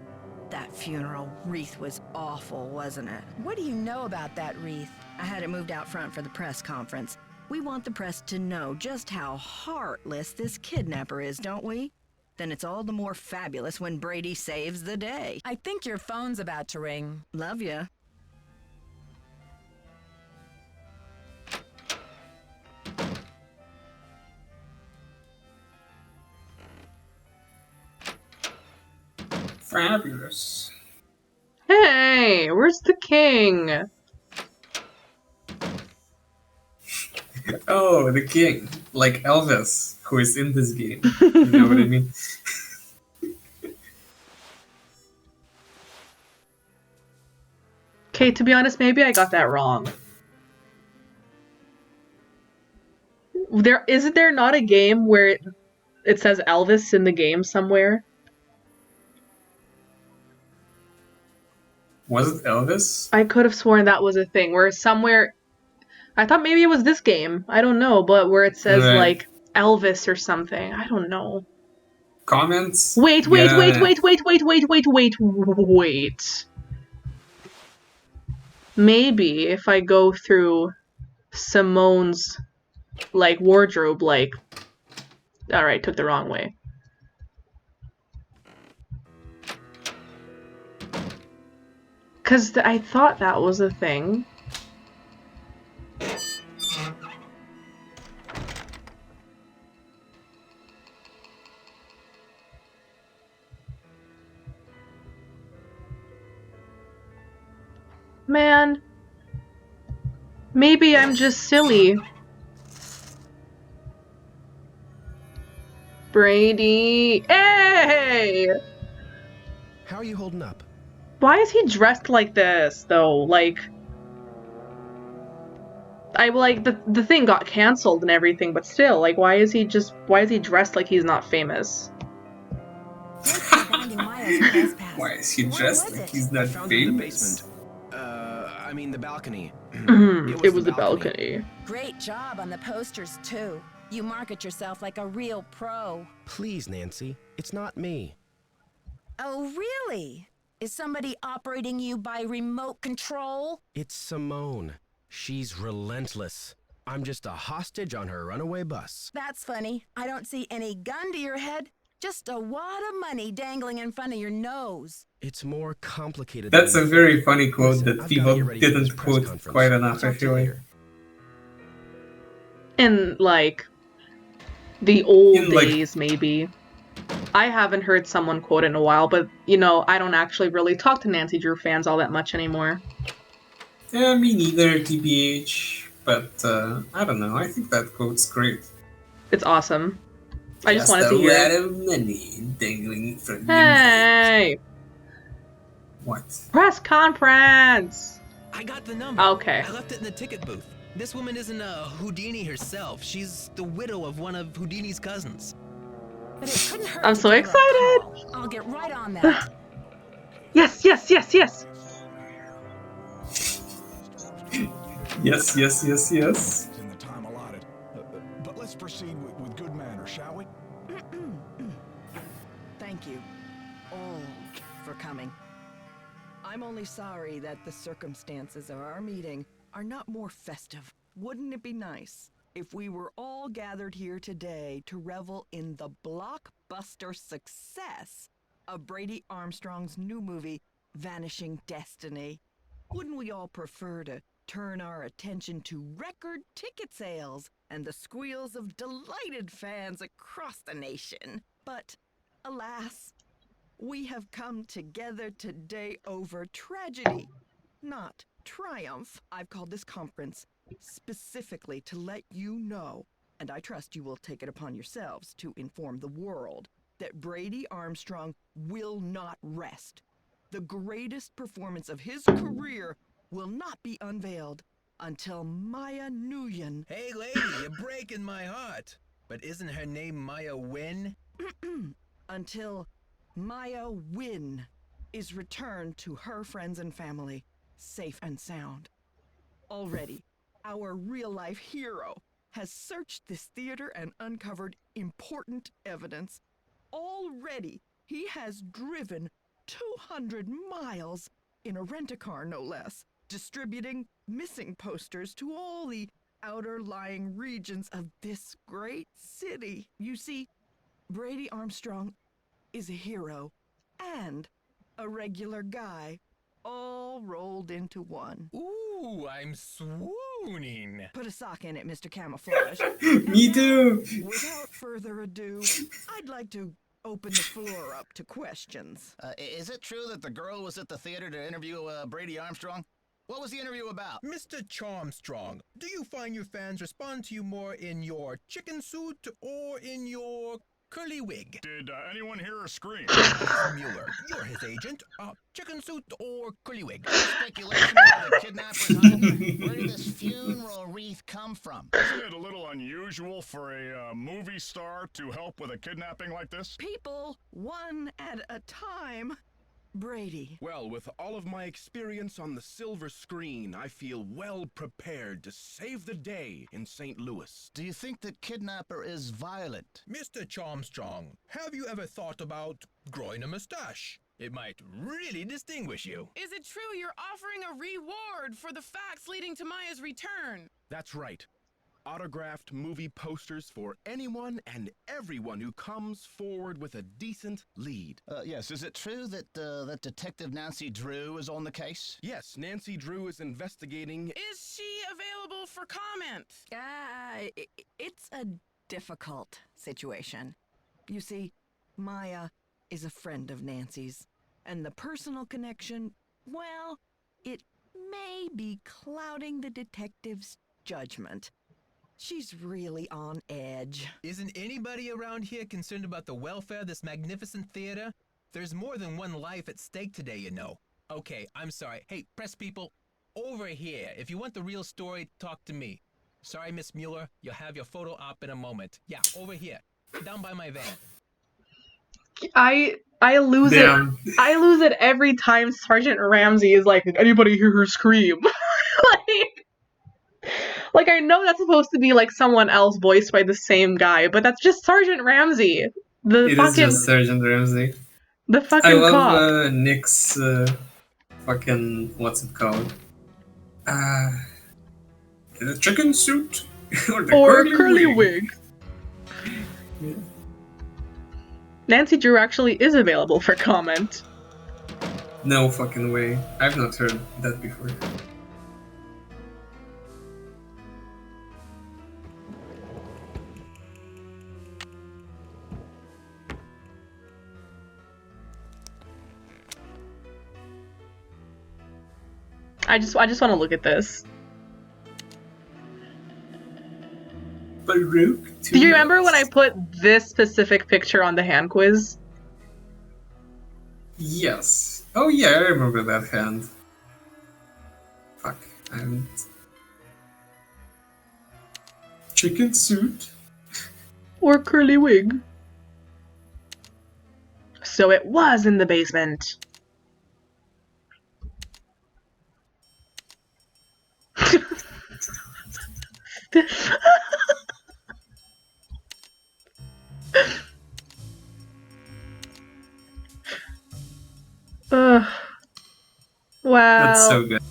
That funeral wreath was awful, wasn't it? What do you know about that wreath? I had it moved out front for the press conference. We want the press to know just how heartless this kidnapper is, don't we? Then it's all the more fabulous when Brady saves the day. I think your phone's about to ring. Love ya. Fabulous. Hey, where's the king? Oh, the king. Like Elvis, who is in this game. You know what I mean? Okay, to be honest, maybe I got that wrong. Isn't there not a game where it says Elvis in the game somewhere? Was it Elvis? I could have sworn that was a thing where somewhere, I thought maybe it was this game, I don't know, but where it says like Elvis or something, I don't know. Comments? Wait. Maybe if I go through Simone's like wardrobe, like, alright, took the wrong way. Because I thought that was a thing. Man. Maybe I'm just silly. Brady. Hey! How are you holding up? Why is he dressed like this, though? Like, the thing got cancelled and everything, but still, like, why is he dressed like he's not famous? Why is he dressed like he's not famous? In the basement. I mean the balcony. It was the balcony. Great job on the posters, too. You market yourself like a real pro. Please, Nancy, it's not me. Oh, really? Is somebody operating you by remote control? It's Simone. She's relentless. I'm just a hostage on her runaway bus. That's funny. I don't see any gun to your head. Just a wad of money dangling in front of your nose. It's more complicated. That's a very funny quote that people didn't quote quite enough, I feel like. In, like, the old days, maybe. I haven't heard someone quote it in a while, but, you know, I don't actually really talk to Nancy Drew fans all that much anymore. Yeah, me neither, TBH. But, I don't know, I think that quote's great. It's awesome. I just wanted to hear it. A lot of money dangling from Hey! What? Press conference! I got the number. Okay. I left it in the ticket booth. This woman isn't a Houdini herself. She's the widow of one of Houdini's cousins. But it couldn't hurt. I'm so excited! I'll get right on that. Yes, yes, yes, yes! Yes, yes, yes, yes. In the time allotted. But let's proceed with good manners, shall we? Thank you all for coming. I'm only sorry that the circumstances of our meeting are not more festive. Wouldn't it be nice if we were all gathered here today to revel in the blockbuster success of Brady Armstrong's new movie, Vanishing Destiny? Wouldn't we all prefer to turn our attention to record ticket sales and the squeals of delighted fans across the nation? But alas, we have come together today over tragedy, not triumph. I've called this conference specifically to let you know, and I trust you will take it upon yourselves to inform the world, that Brady Armstrong will not rest. The greatest performance of his career will not be unveiled until Maya Nguyen. Hey, lady, you're breaking my heart. But isn't her name Maya Win? Until Maya Win is returned to her friends and family, safe and sound. Already, our real-life hero has searched this theater and uncovered important evidence. Already, he has driven 200 miles in a rent-a-car, no less, distributing missing posters to all the outer-lying regions of this great city. You see, Brady Armstrong is a hero and a regular guy, all rolled into one. Ooh, I'm swooning. Put a sock in it, Mr. Camouflage. Me too. Without further ado, I'd like to open the floor up to questions. Is it true that the girl was at the theater to interview Brady Armstrong? What was the interview about? Mr. Charmstrong, do you find your fans respond to you more in your chicken suit or in your curly wig? Did anyone hear her scream? Mueller, you're his agent. Chicken suit or curly wig? Speculation about the kidnapper's hiding? Where did this funeral wreath come from? Isn't it a little unusual for a movie star to help with a kidnapping like this? People, one at a time. Brady. Well, with all of my experience on the silver screen, I feel well prepared to save the day in St. Louis. Do you think the kidnapper is violent? Mr. Charmstrong, have you ever thought about growing a mustache? It might really distinguish you. Is it true you're offering a reward for the facts leading to Maya's return? That's right. Autographed movie posters for anyone and everyone who comes forward with a decent lead. Yes, is it true that that Detective Nancy Drew is on the case? Yes, Nancy Drew is investigating. Is she available for comment? It's a difficult situation. You see, Maya is a friend of Nancy's, and the personal connection, well, it may be clouding the detective's judgment. She's really on edge. Isn't anybody around here concerned about the welfare of this magnificent theater? There's more than one life at stake today, you know. Okay, I'm sorry. Hey, press people, over here. If you want the real story, talk to me. Sorry, Miss Mueller, you'll have your photo op in a moment. Yeah, over here, down by my van. I lose it. I lose it every time Sergeant Ramsey is like, anybody hear her scream? Like, I know that's supposed to be like someone else voiced by the same guy, but that's just Sergeant Ramsey. It is just Sergeant Ramsey. The fucking I love cop. Nick's fucking, what's it called? The chicken suit or the curly wig. Yeah. Nancy Drew actually is available for comment. No fucking way. I've not heard that before. I just want to look at this. Do you remember when I put this specific picture on the hand quiz? Yes. Oh yeah, I remember that hand. Fuck. And chicken suit. Or curly wig. So it was in the basement. Ugh. Well, That's so good.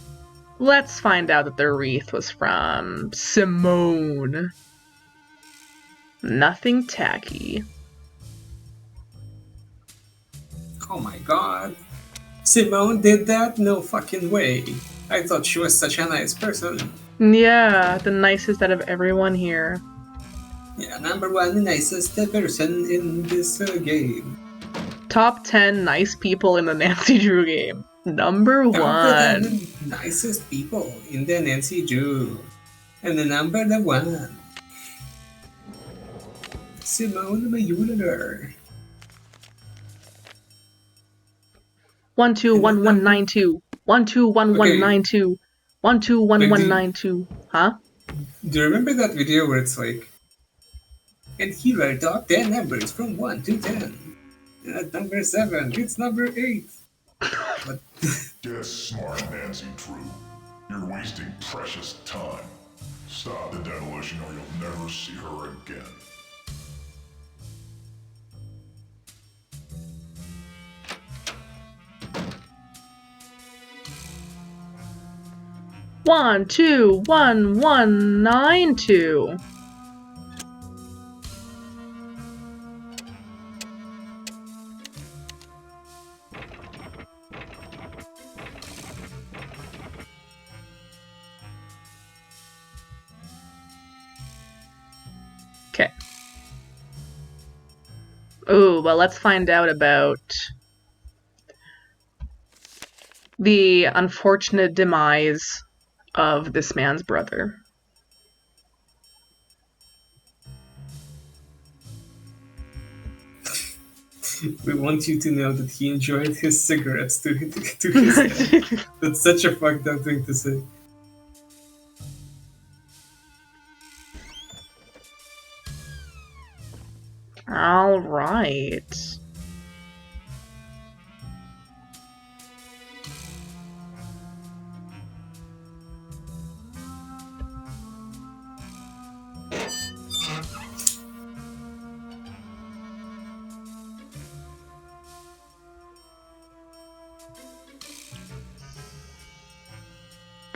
let's find out that the wreath was from Simone. Nothing tacky. Oh my god. Simone did that? No fucking way. I thought she was such a nice person. Yeah, the nicest out of everyone here. Yeah, number one nicest person in this game. Top 10 nice people in the Nancy Drew game. Number Top 10 1. nicest people in the Nancy Drew. And the number one. Simone Mayuler. 121192. 121192. 121192. Huh? Do you remember that video where it's like, and here are top 10 numbers from 1 to 10. And at number 7, it's number 8. But Get smart, Nancy Drew. You're wasting precious time. Stop the demolition or you'll never see her again. One, 2, 1, 1, 9, 2. Okay. Oh, well, let's find out about the unfortunate demise of this man's brother. we want you to know that he enjoyed his cigarettes to his head. That's such a fucked up thing to say. All right.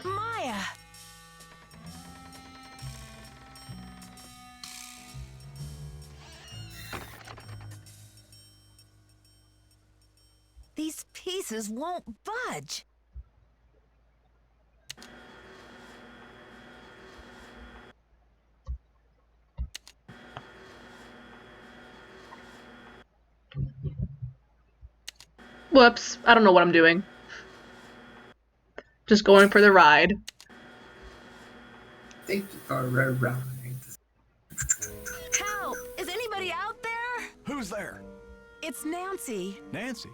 Maya! These pieces won't budge. Whoops, I don't know what I'm doing. Just going for the ride. Thank you for a ride. Help! Is anybody out there? Who's there? It's Nancy. Nancy?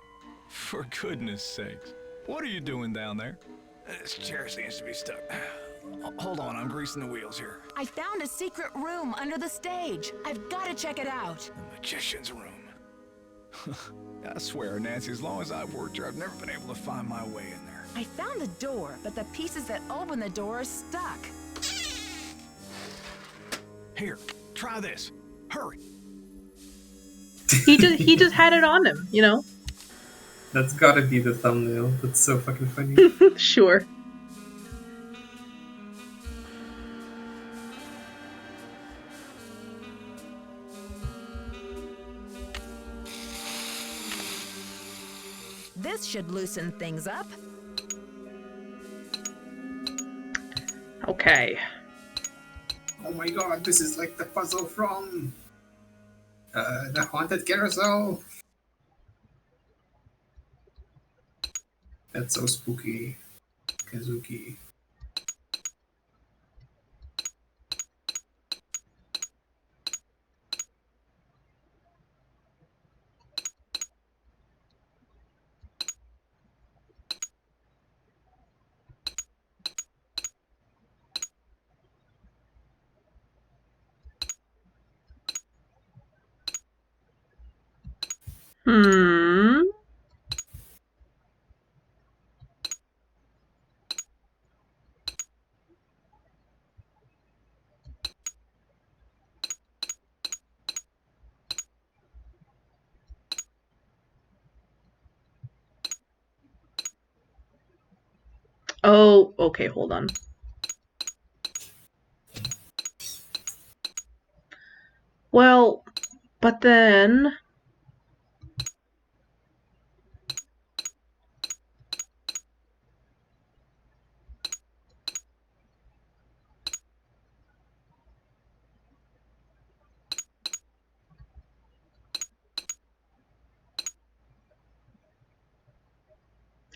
For goodness sakes. What are you doing down there? This chair seems to be stuck. Hold on, I'm greasing the wheels here. I found a secret room under the stage. I've got to check it out. The magician's room. I swear, Nancy, as long as I've worked here, I've never been able to find my way in there. I found the door, but the pieces that open the door are stuck. Here, try this. Hurry. He just had it on him, you know? That's gotta be the thumbnail. That's so fucking funny. Sure. This should loosen things up. Okay. Oh my god, this is like the puzzle from the Haunted Carousel. That's so spooky. Kazuki. Hmm. Oh, okay, hold on. Well, but then...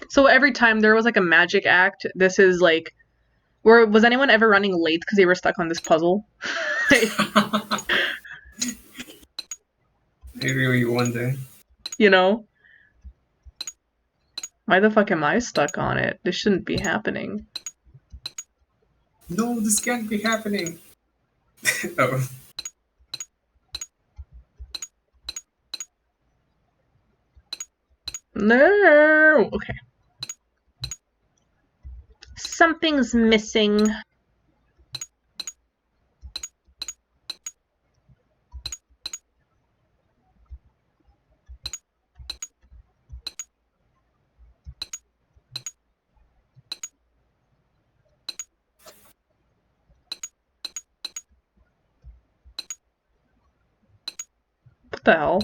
So every time there was like a magic act, this is like... Was anyone ever running late because they were stuck on this puzzle? I really wonder. You know? Why the fuck am I stuck on it? This shouldn't be happening. No, this can't be happening. Oh. No! Okay. Something's missing. What the hell?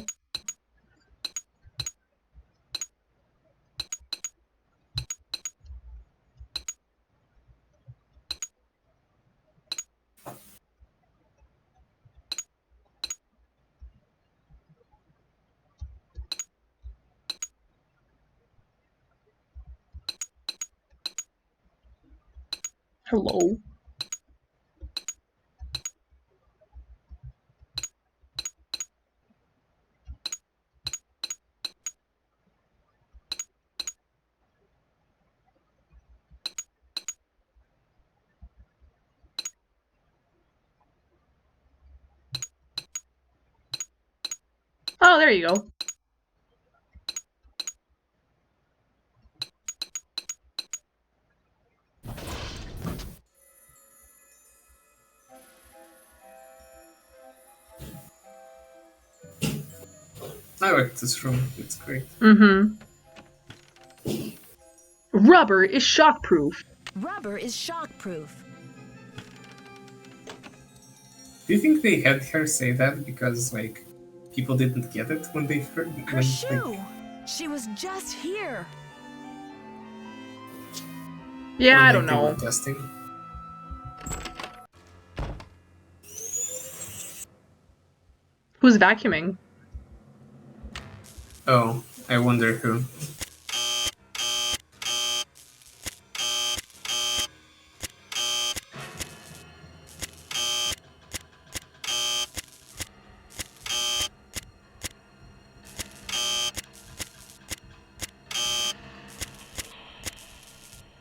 Hello? Oh, there you go. I like this room. It's great. Mm-hmm. Rubber is shockproof. Rubber is shockproof. Do you think they had her say that because, like, people didn't get it when they heard Her when, shoe! like, She was just here. Yeah, when, I don't they were know. testing? Who's vacuuming? Oh, I wonder who.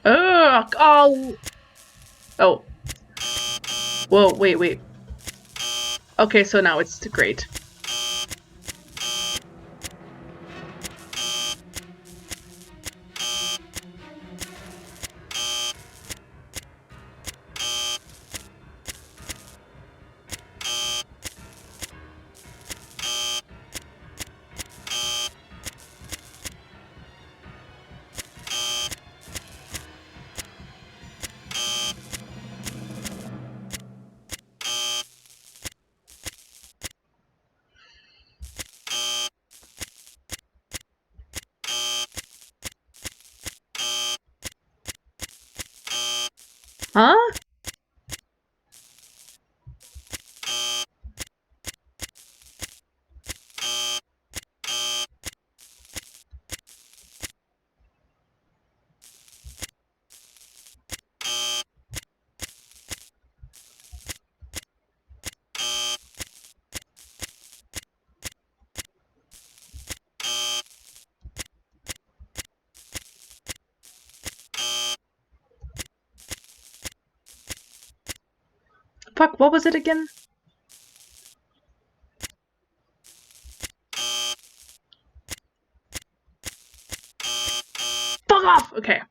Ugh! Oh! Oh. Whoa, wait. Okay, so now it's great. Huh? Fuck, what was it again? Fuck off! Okay.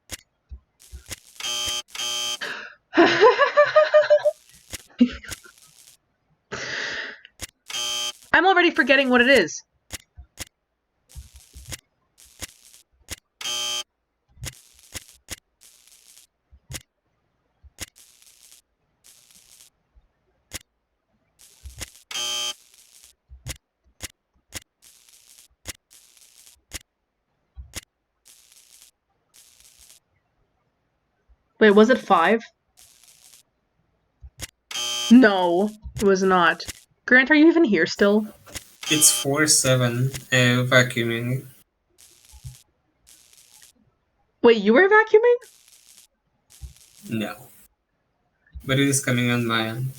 I'm already forgetting what it is. Wait, was it 5? No, it was not. Grant, are you even here still? It's 4-7, vacuuming. Wait, you were vacuuming? No. But it is coming on my end.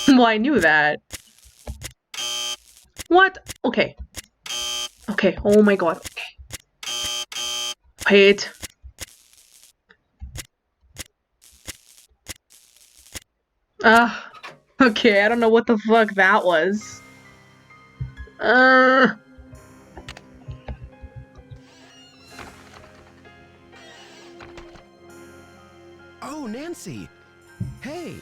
Well, I knew that. What? Okay. Okay, oh my god. Okay. Wait. Okay, I don't know what the fuck that was. Oh, Nancy. Hey.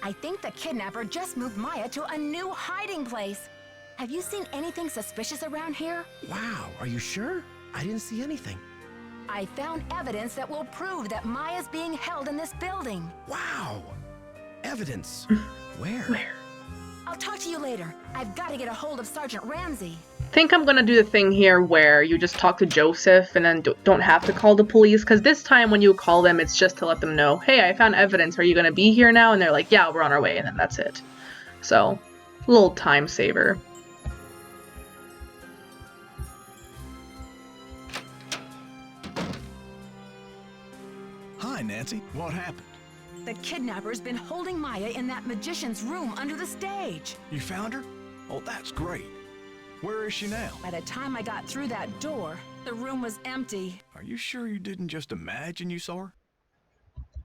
I think the kidnapper just moved Maya to a new hiding place. Have you seen anything suspicious around here? Wow, are you sure? I didn't see anything. I found evidence that will prove that Maya's being held in this building. Wow. Evidence. Where? I'll talk to you later. I've got to get a hold of Sergeant Ramsey. I think I'm gonna do the thing here where you just talk to Joseph and then don't have to call the police, because this time when you call them, it's just to let them know, hey, I found evidence, are you gonna be here now? And they're like, yeah, we're on our way, and then that's it. So, a little time saver. Hi, Nancy. What happened? The kidnapper's been holding Maya in that magician's room under the stage. You found her? Oh, that's great. Where is she now? By the time I got through that door, the room was empty. Are you sure you didn't just imagine you saw her?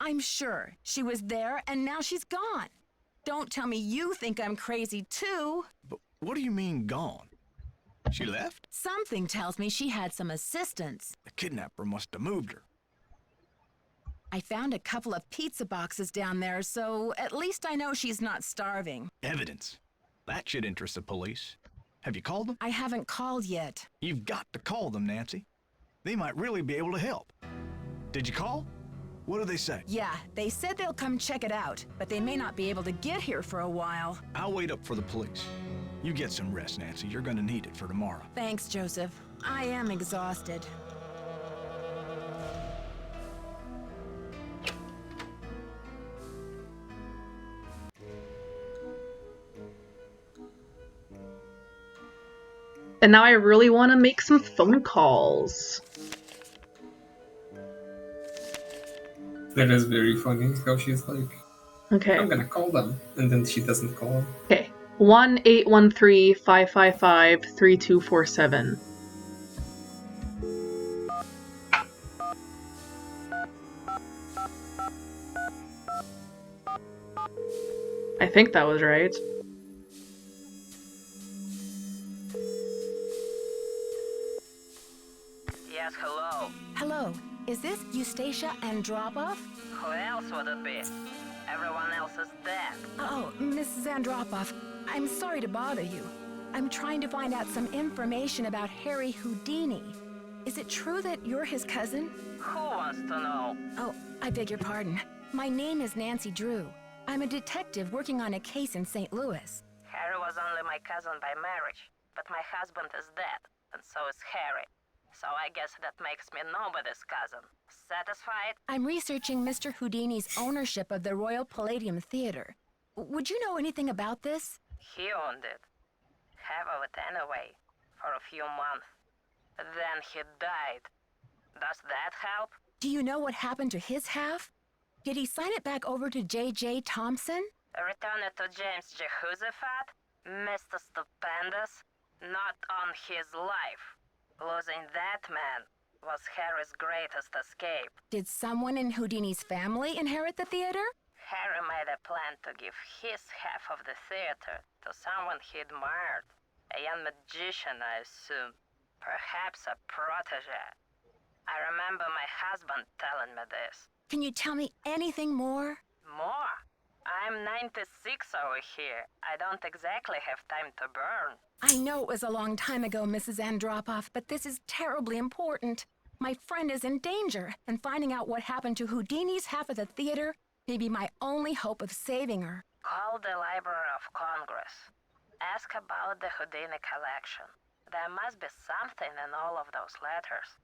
I'm sure. She was there, and now she's gone. Don't tell me you think I'm crazy, too. But what do you mean gone? She left? Something tells me she had some assistance. The kidnapper must have moved her. I found a couple of pizza boxes down there, so at least I know she's not starving. Evidence. That should interest the police. Have you called them? I haven't called yet. You've got to call them, Nancy. They might really be able to help. Did you call? What do they say? Yeah, they said they'll come check it out, but they may not be able to get here for a while. I'll wait up for the police. You get some rest, Nancy. You're gonna need it for tomorrow. Thanks, Joseph. I am exhausted. And now I really want to make some phone calls. That is very funny how she's like, okay, I'm gonna call them, and then she doesn't call them. Okay, 1-813-555-3247. I think that was right. Yes, hello. Hello, is this Eustacia Andropov? Who else would it be? Everyone else is dead. Oh, Mrs. Andropov, I'm sorry to bother you. I'm trying to find out some information about Harry Houdini. Is it true that you're his cousin? Who wants to know? Oh, I beg your pardon. My name is Nancy Drew. I'm a detective working on a case in St. Louis. Harry was only my cousin by marriage, but my husband is dead, and so is Harry. So I guess that makes me nobody's cousin. Satisfied? I'm researching Mr. Houdini's ownership of the Royal Palladium Theater. Would you know anything about this? He owned it. Half of it anyway, for a few months. Then he died. Does that help? Do you know what happened to his half? Did he sign it back over to J.J. Thompson? Return it to James Jehoshaphat? Mr. Stupendous? Not on his life. Losing that man was Harry's greatest escape. Did someone in Houdini's family inherit the theater? Harry made a plan to give his half of the theater to someone he admired. A young magician, I assume. Perhaps a protege. I remember my husband telling me this. Can you tell me anything more? More? I'm 96 over here. I don't exactly have time to burn. I know it was a long time ago, Mrs. Andropov, but this is terribly important. My friend is in danger, and finding out what happened to Houdini's half of the theater may be my only hope of saving her. Call the Library of Congress. Ask about the Houdini collection. There must be something in all of those letters.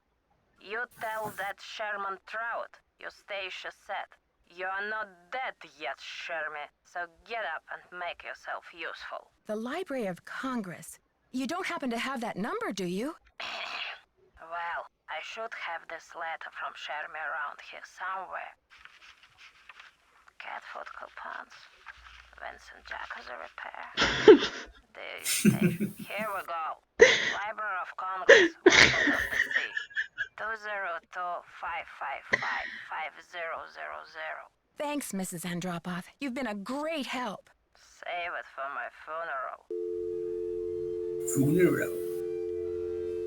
You tell that Sherman Trout Eustacia said. You're not dead yet, Shermy, so get up and make yourself useful. The Library of Congress. You don't happen to have that number, do you? Well, I should have this letter from Shermy around here somewhere. Cat food coupons. Vincent Jacobs repair. Here we go. Library of Congress, Washington, D.C. 202-555-5000. Thanks, Mrs. Andropov. You've been a great help. Save it for my funeral. Funeral.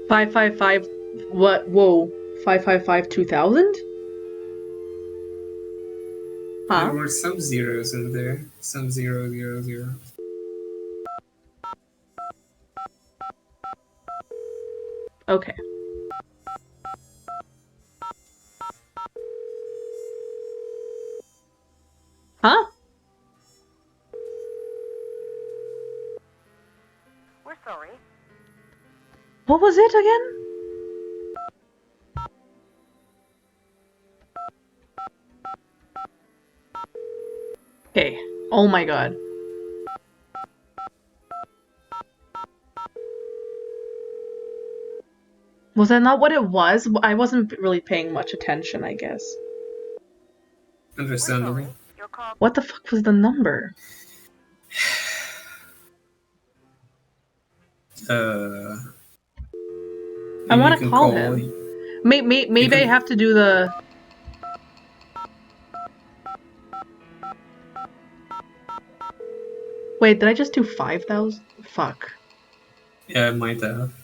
555. What? Whoa. 555-2000? Huh? There were some zeros in there. Some 000. Okay. Huh? We're sorry. What was it again? Okay. Oh my god. Was that not what it was? I wasn't really paying much attention, I guess. Understandable. What the fuck was the number? I want to call him. Maybe I have to do the... Wait, did I just do 5,000? Fuck. Yeah, it might have.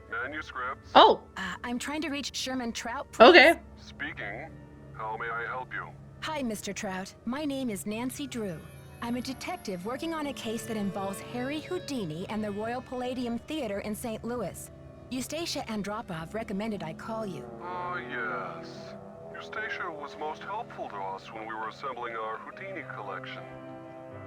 Manuscripts. Oh! I'm trying to reach Sherman Trout, please. Okay. Speaking. How may I help you? Hi, Mr. Trout. My name is Nancy Drew. I'm a detective working on a case that involves Harry Houdini and the Royal Palladium Theater in St. Louis. Eustacia Andropov recommended I call you. Ah, yes. Eustacia was most helpful to us when we were assembling our Houdini collection.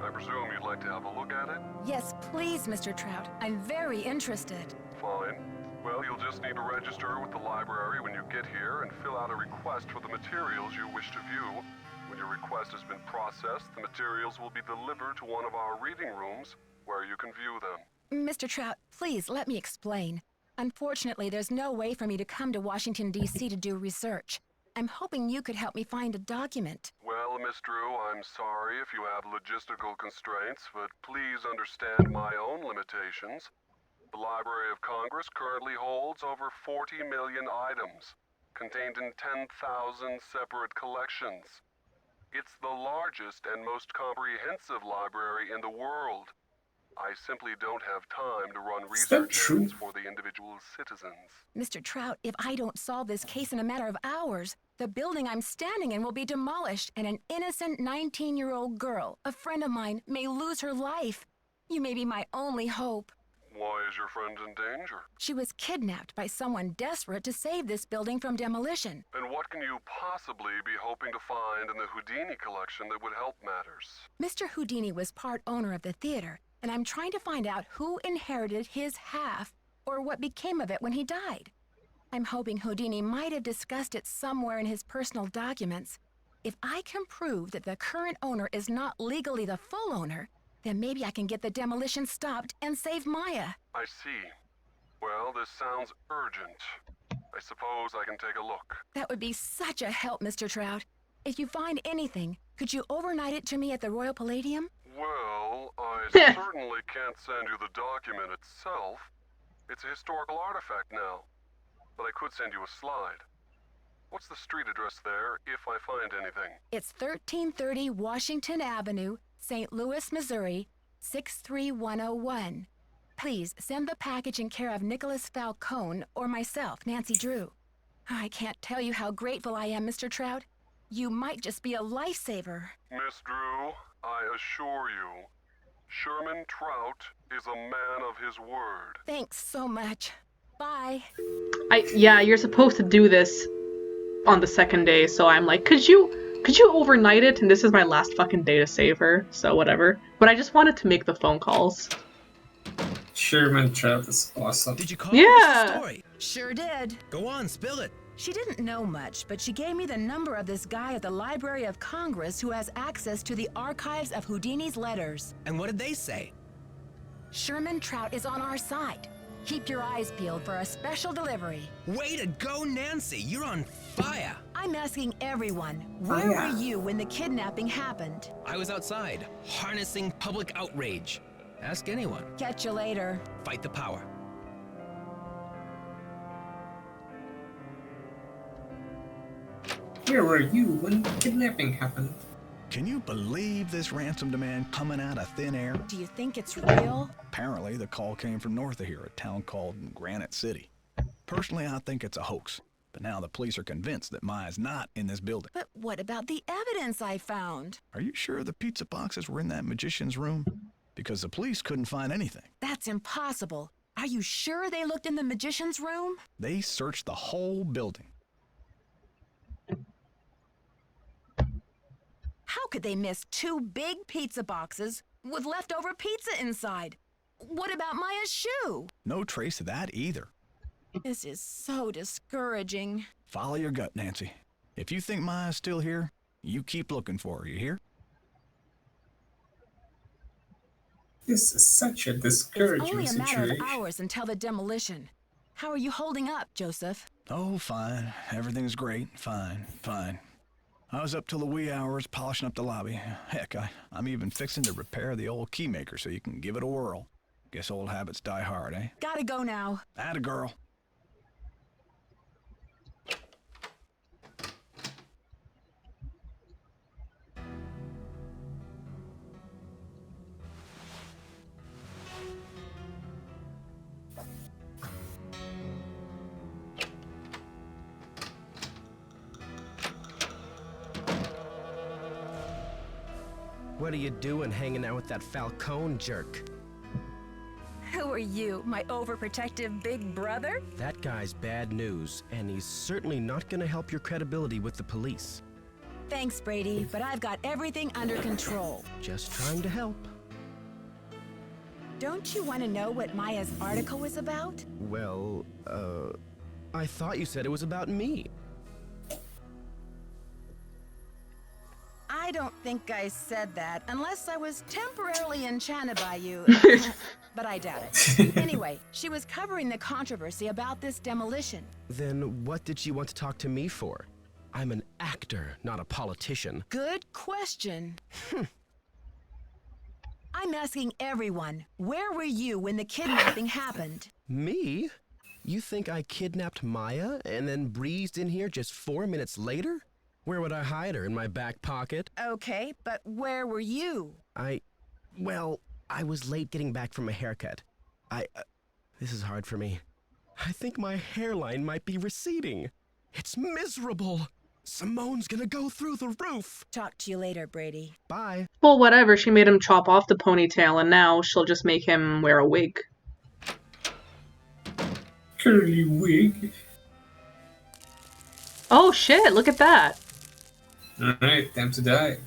I presume you'd like to have a look at it? Yes, please, Mr. Trout. I'm very interested. Fine. Well, you'll just need to register with the library when you get here and fill out a request for the materials you wish to view. When your request has been processed, the materials will be delivered to one of our reading rooms where you can view them. Mr. Trout, please let me explain. Unfortunately, there's no way for me to come to Washington, D.C. to do research. I'm hoping you could help me find a document. Well, Miss Drew, I'm sorry if you have logistical constraints, but please understand my own limitations. The Library of Congress currently holds over 40 million items, contained in 10,000 separate collections. It's the largest and most comprehensive library in the world. I simply don't have time to run research errands for the individual citizens. Mr. Trout, if I don't solve this case in a matter of hours, the building I'm standing in will be demolished and an innocent 19-year-old girl, a friend of mine, may lose her life. You may be my only hope. Why is your friend in danger? She was kidnapped by someone desperate to save this building from demolition. And what can you possibly be hoping to find in the Houdini collection that would help matters? Mr. Houdini was part owner of the theater, and I'm trying to find out who inherited his half or what became of it when he died. I'm hoping Houdini might have discussed it somewhere in his personal documents. If I can prove that the current owner is not legally the full owner, then maybe I can get the demolition stopped and save Maya. I see. Well, this sounds urgent. I suppose I can take a look. That would be such a help, Mr. Trout. If you find anything, could you overnight it to me at the Royal Palladium? Well, I certainly can't send you the document itself. It's a historical artifact now. But I could send you a slide. What's the street address there, if I find anything? It's 1330 Washington Avenue, St. Louis, Missouri, 63101. Please send the package in care of Nicholas Falcone or myself, Nancy Drew. I can't tell you how grateful I am, Mr. Trout. You might just be a lifesaver. Miss Drew, I assure you, Sherman Trout is a man of his word. Thanks so much. Bye. Yeah, you're supposed to do this on the second day, so I'm like, could you overnight it? And this is my last fucking day to save her, so whatever. But I just wanted to make the phone calls. Sherman Trout is awesome. Did you call? Yeah. Sure did. Go on, spill it. She didn't know much, but she gave me the number of this guy at the Library of Congress who has access to the archives of Houdini's letters. And what did they say? Sherman Trout is on our side. Keep your eyes peeled for a special delivery. Way to go, Nancy! You're on fire! I'm asking everyone, where were you when the kidnapping happened? I was outside, harnessing public outrage. Ask anyone. Catch you later. Fight the power. Where were you when the kidnapping happened? Can you believe this ransom demand coming out of thin air? Do you think it's real? Apparently, the call came from north of here, a town called Granite City. Personally, I think it's a hoax. But now the police are convinced that Maya's not in this building. But what about the evidence I found? Are you sure the pizza boxes were in that magician's room? Because the police couldn't find anything. That's impossible. Are you sure they looked in the magician's room? They searched the whole building. How could they miss 2 big pizza boxes with leftover pizza inside? What about Maya's shoe? No trace of that either. This is so discouraging. Follow your gut, Nancy. If you think Maya's still here, you keep looking for her, you hear? This is such a It's discouraging only a matter situation. of hours until the demolition. How are you holding up, Joseph? Oh, fine. Everything's great. Fine. I was up till the wee hours polishing up the lobby. Heck, I'm even fixing to repair the old key maker so you can give it a whirl. Guess old habits die hard, eh? Gotta go now. Atta girl. What are you doing hanging out with that Falcone jerk? Who are you, my overprotective big brother? That guy's bad news, and he's certainly not gonna help your credibility with the police. Thanks, Brady, but I've got everything under control. Just trying to help. Don't you want to know what Maya's article was about? Well, I thought you said it was about me. I don't think I said that, unless I was temporarily enchanted by you. But I doubt it. Anyway, she was covering the controversy about this demolition. Then what did she want to talk to me for? I'm an actor, not a politician. Good question. I'm asking everyone, where were you when the kidnapping happened? Me? You think I kidnapped Maya and then breezed in here just 4 minutes later? Where would I hide her? In my back pocket? Okay, but where were you? Well, I was late getting back from a haircut. This is hard for me. I think my hairline might be receding. It's miserable. Simone's gonna go through the roof. Talk to you later, Brady. Bye. Well, whatever. She made him chop off the ponytail, and now she'll just make him wear a wig. Curly wig. Oh shit, look at that. Alright, time to die.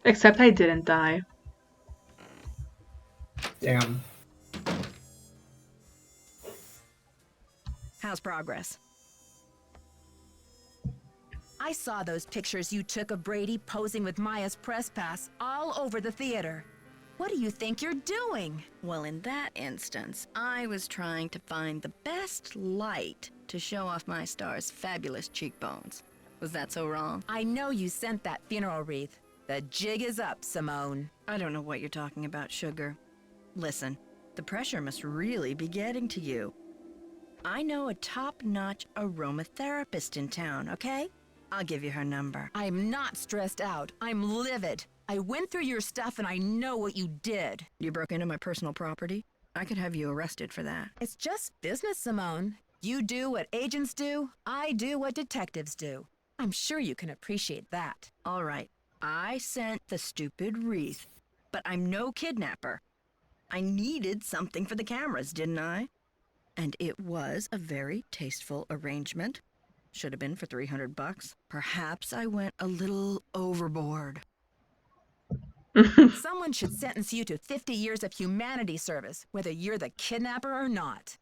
Except I didn't die. Damn. How's progress? I saw those pictures you took of Brady posing with Maya's press pass all over the theater. What do you think you're doing? Well, in that instance, I was trying to find the best light to show off my star's fabulous cheekbones. Was that so wrong? I know you sent that funeral wreath. The jig is up, Simone. I don't know what you're talking about, Sugar. Listen, the pressure must really be getting to you. I know a top-notch aromatherapist in town, okay? I'll give you her number. I'm not stressed out. I'm livid. I went through your stuff and I know what you did. You broke into my personal property? I could have you arrested for that. It's just business, Simone. You do what agents do. I do what detectives do. I'm sure you can appreciate that. All right. I sent the stupid wreath, but I'm no kidnapper. I needed something for the cameras, didn't I? And it was a very tasteful arrangement. Should have been for $300. Perhaps I went a little overboard. Someone should sentence you to 50 years of humanity service, whether you're the kidnapper or not.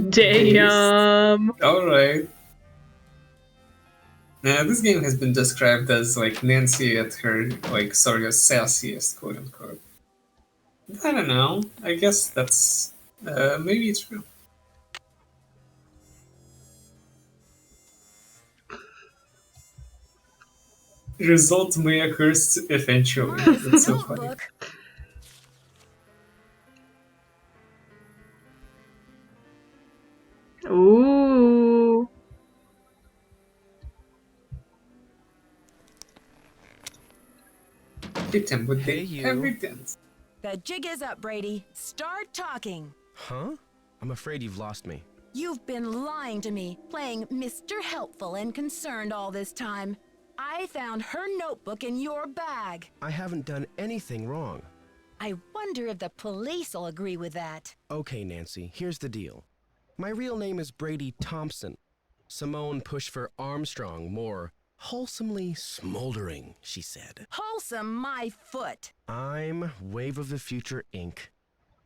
Damn. Alright. Now, this game has been described as like Nancy at her like sort of sassiest, quote unquote. I don't know. I guess that's maybe true. Result may occur eventually. That's so funny. Ooh. Hit him with the evidence. The jig is up, Brady. Start talking. Huh? I'm afraid you've lost me. You've been lying to me, playing Mr. Helpful and Concerned all this time. I found her notebook in your bag. I haven't done anything wrong. I wonder if the police will agree with that. Okay, Nancy, here's the deal. My real name is Brady Thompson. Simone pushed for Armstrong, more wholesomely smoldering, she said. Wholesome my foot. I'm Wave of the Future, Inc.,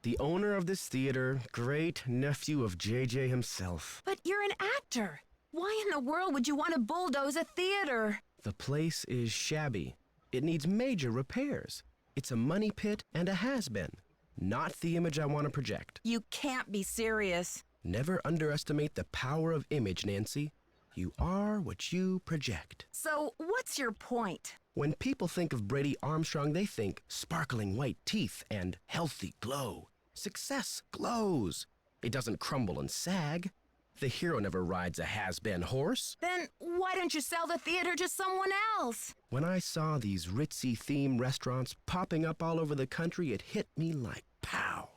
the owner of this theater, great nephew of JJ himself. But you're an actor. Why in the world would you want to bulldoze a theater? The place is shabby. It needs major repairs. It's a money pit and a has-been. Not the image I want to project. You can't be serious. Never underestimate the power of image, Nancy. You are what you project. So, what's your point? When people think of Brady Armstrong, they think sparkling white teeth and healthy glow. Success glows. It doesn't crumble and sag. The hero never rides a has-been horse. Then why don't you sell the theater to someone else? When I saw these ritzy theme restaurants popping up all over the country, it hit me like pow.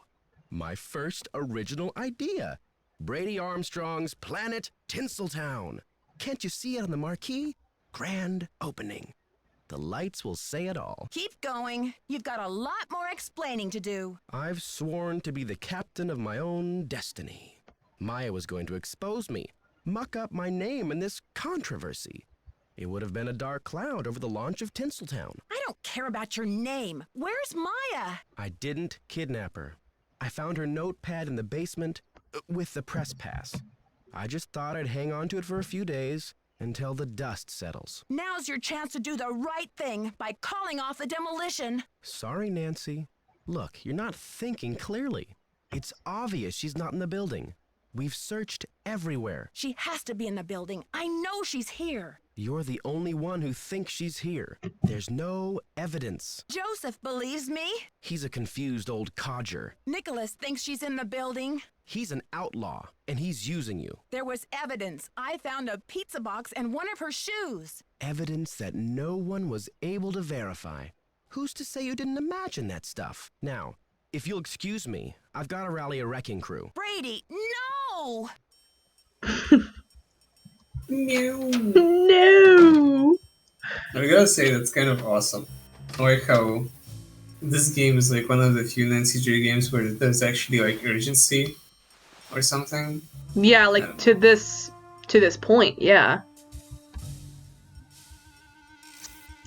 My first original idea. Brady Armstrong's Planet Tinseltown. Can't you see it on the marquee? Grand opening. The lights will say it all. Keep going. You've got a lot more explaining to do. I've sworn to be the captain of my own destiny. Maya was going to expose me, muck up my name in this controversy. It would have been a dark cloud over the launch of Tinseltown. I don't care about your name. Where's Maya? I didn't kidnap her. I found her notepad in the basement with the press pass. I just thought I'd hang on to it for a few days until the dust settles. Now's your chance to do the right thing by calling off the demolition. Sorry, Nancy. Look, you're not thinking clearly. It's obvious she's not in the building. We've searched everywhere. She has to be in the building. I know she's here. You're the only one who thinks she's here. There's no evidence. Joseph believes me. He's a confused old codger. Nicholas thinks she's in the building. He's an outlaw, and he's using you. There was evidence. I found a pizza box and one of her shoes. Evidence that no one was able to verify. Who's to say you didn't imagine that stuff? Now, if you'll excuse me, I've got to rally a wrecking crew. Brady, no! No. No. I gotta say, that's kind of awesome. I like how this game is like one of the few Nancy Drew games where there's actually like urgency or something. Yeah, like to this point, yeah.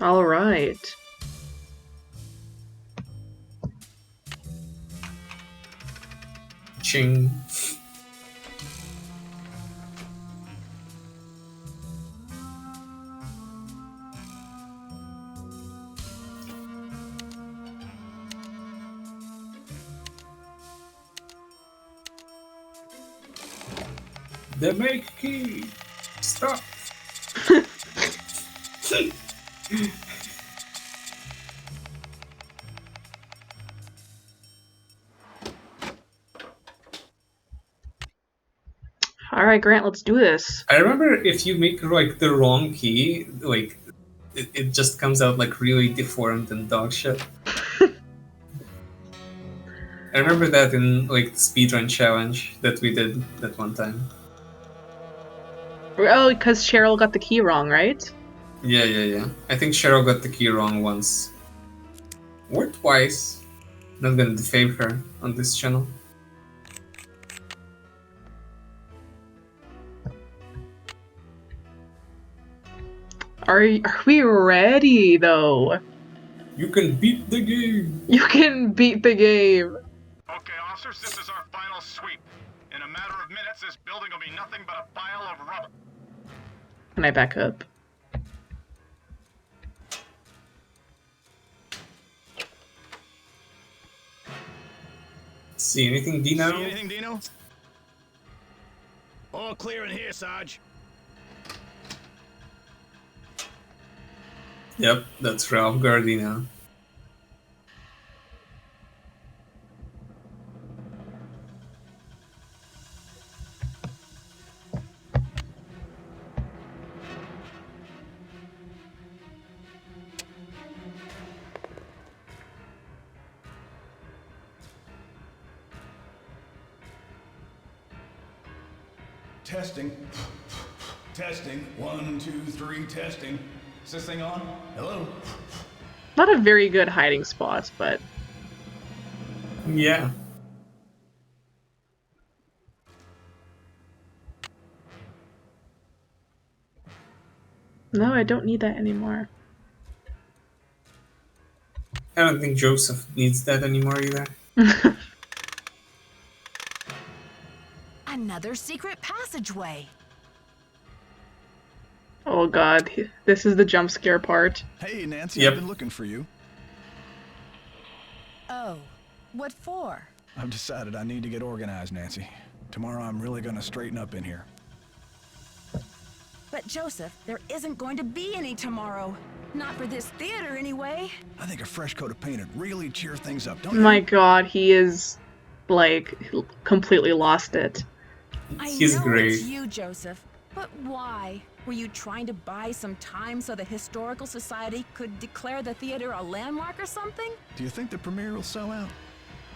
All right. Ching. The make key. Stop. All right, Grant, let's do this. I remember if you make like the wrong key, like it just comes out like really deformed and dog shit. I remember that in like the speedrun challenge that we did that one time. Oh, because Cheryl got the key wrong, right? Yeah. I think Cheryl got the key wrong once. Or twice. Not gonna defame her on this channel. Are we ready though? You can beat the game. You can beat the game. Okay, officers, this is our final sweep. In a matter of minutes, this building will be nothing but a pile of rubble. Can I back up? See anything, Dino? See anything, Dino? All clear in here, Sarge. Yep, that's Ralph Gardino. Testing. Testing. 1, 2, 3, testing. Is this thing on? Hello? Not a very good hiding spot, but... Yeah. No, I don't need that anymore. I don't think Joseph needs that anymore either. Another secret passageway. Oh god, this is the jump scare part. Hey, Nancy, Yep. I've been looking for you. Oh, what for? I've decided I need to get organized, Nancy. Tomorrow I'm really gonna straighten up in here. But Joseph, there isn't going to be any tomorrow. Not for this theater, anyway. I think a fresh coat of paint would really cheer things up, don't you? My god, he is, like, completely lost it. He's I know great. it's you, Joseph. But why? Were you trying to buy some time so the Historical Society could declare the theater a landmark or something? Do you think the premiere will sell out?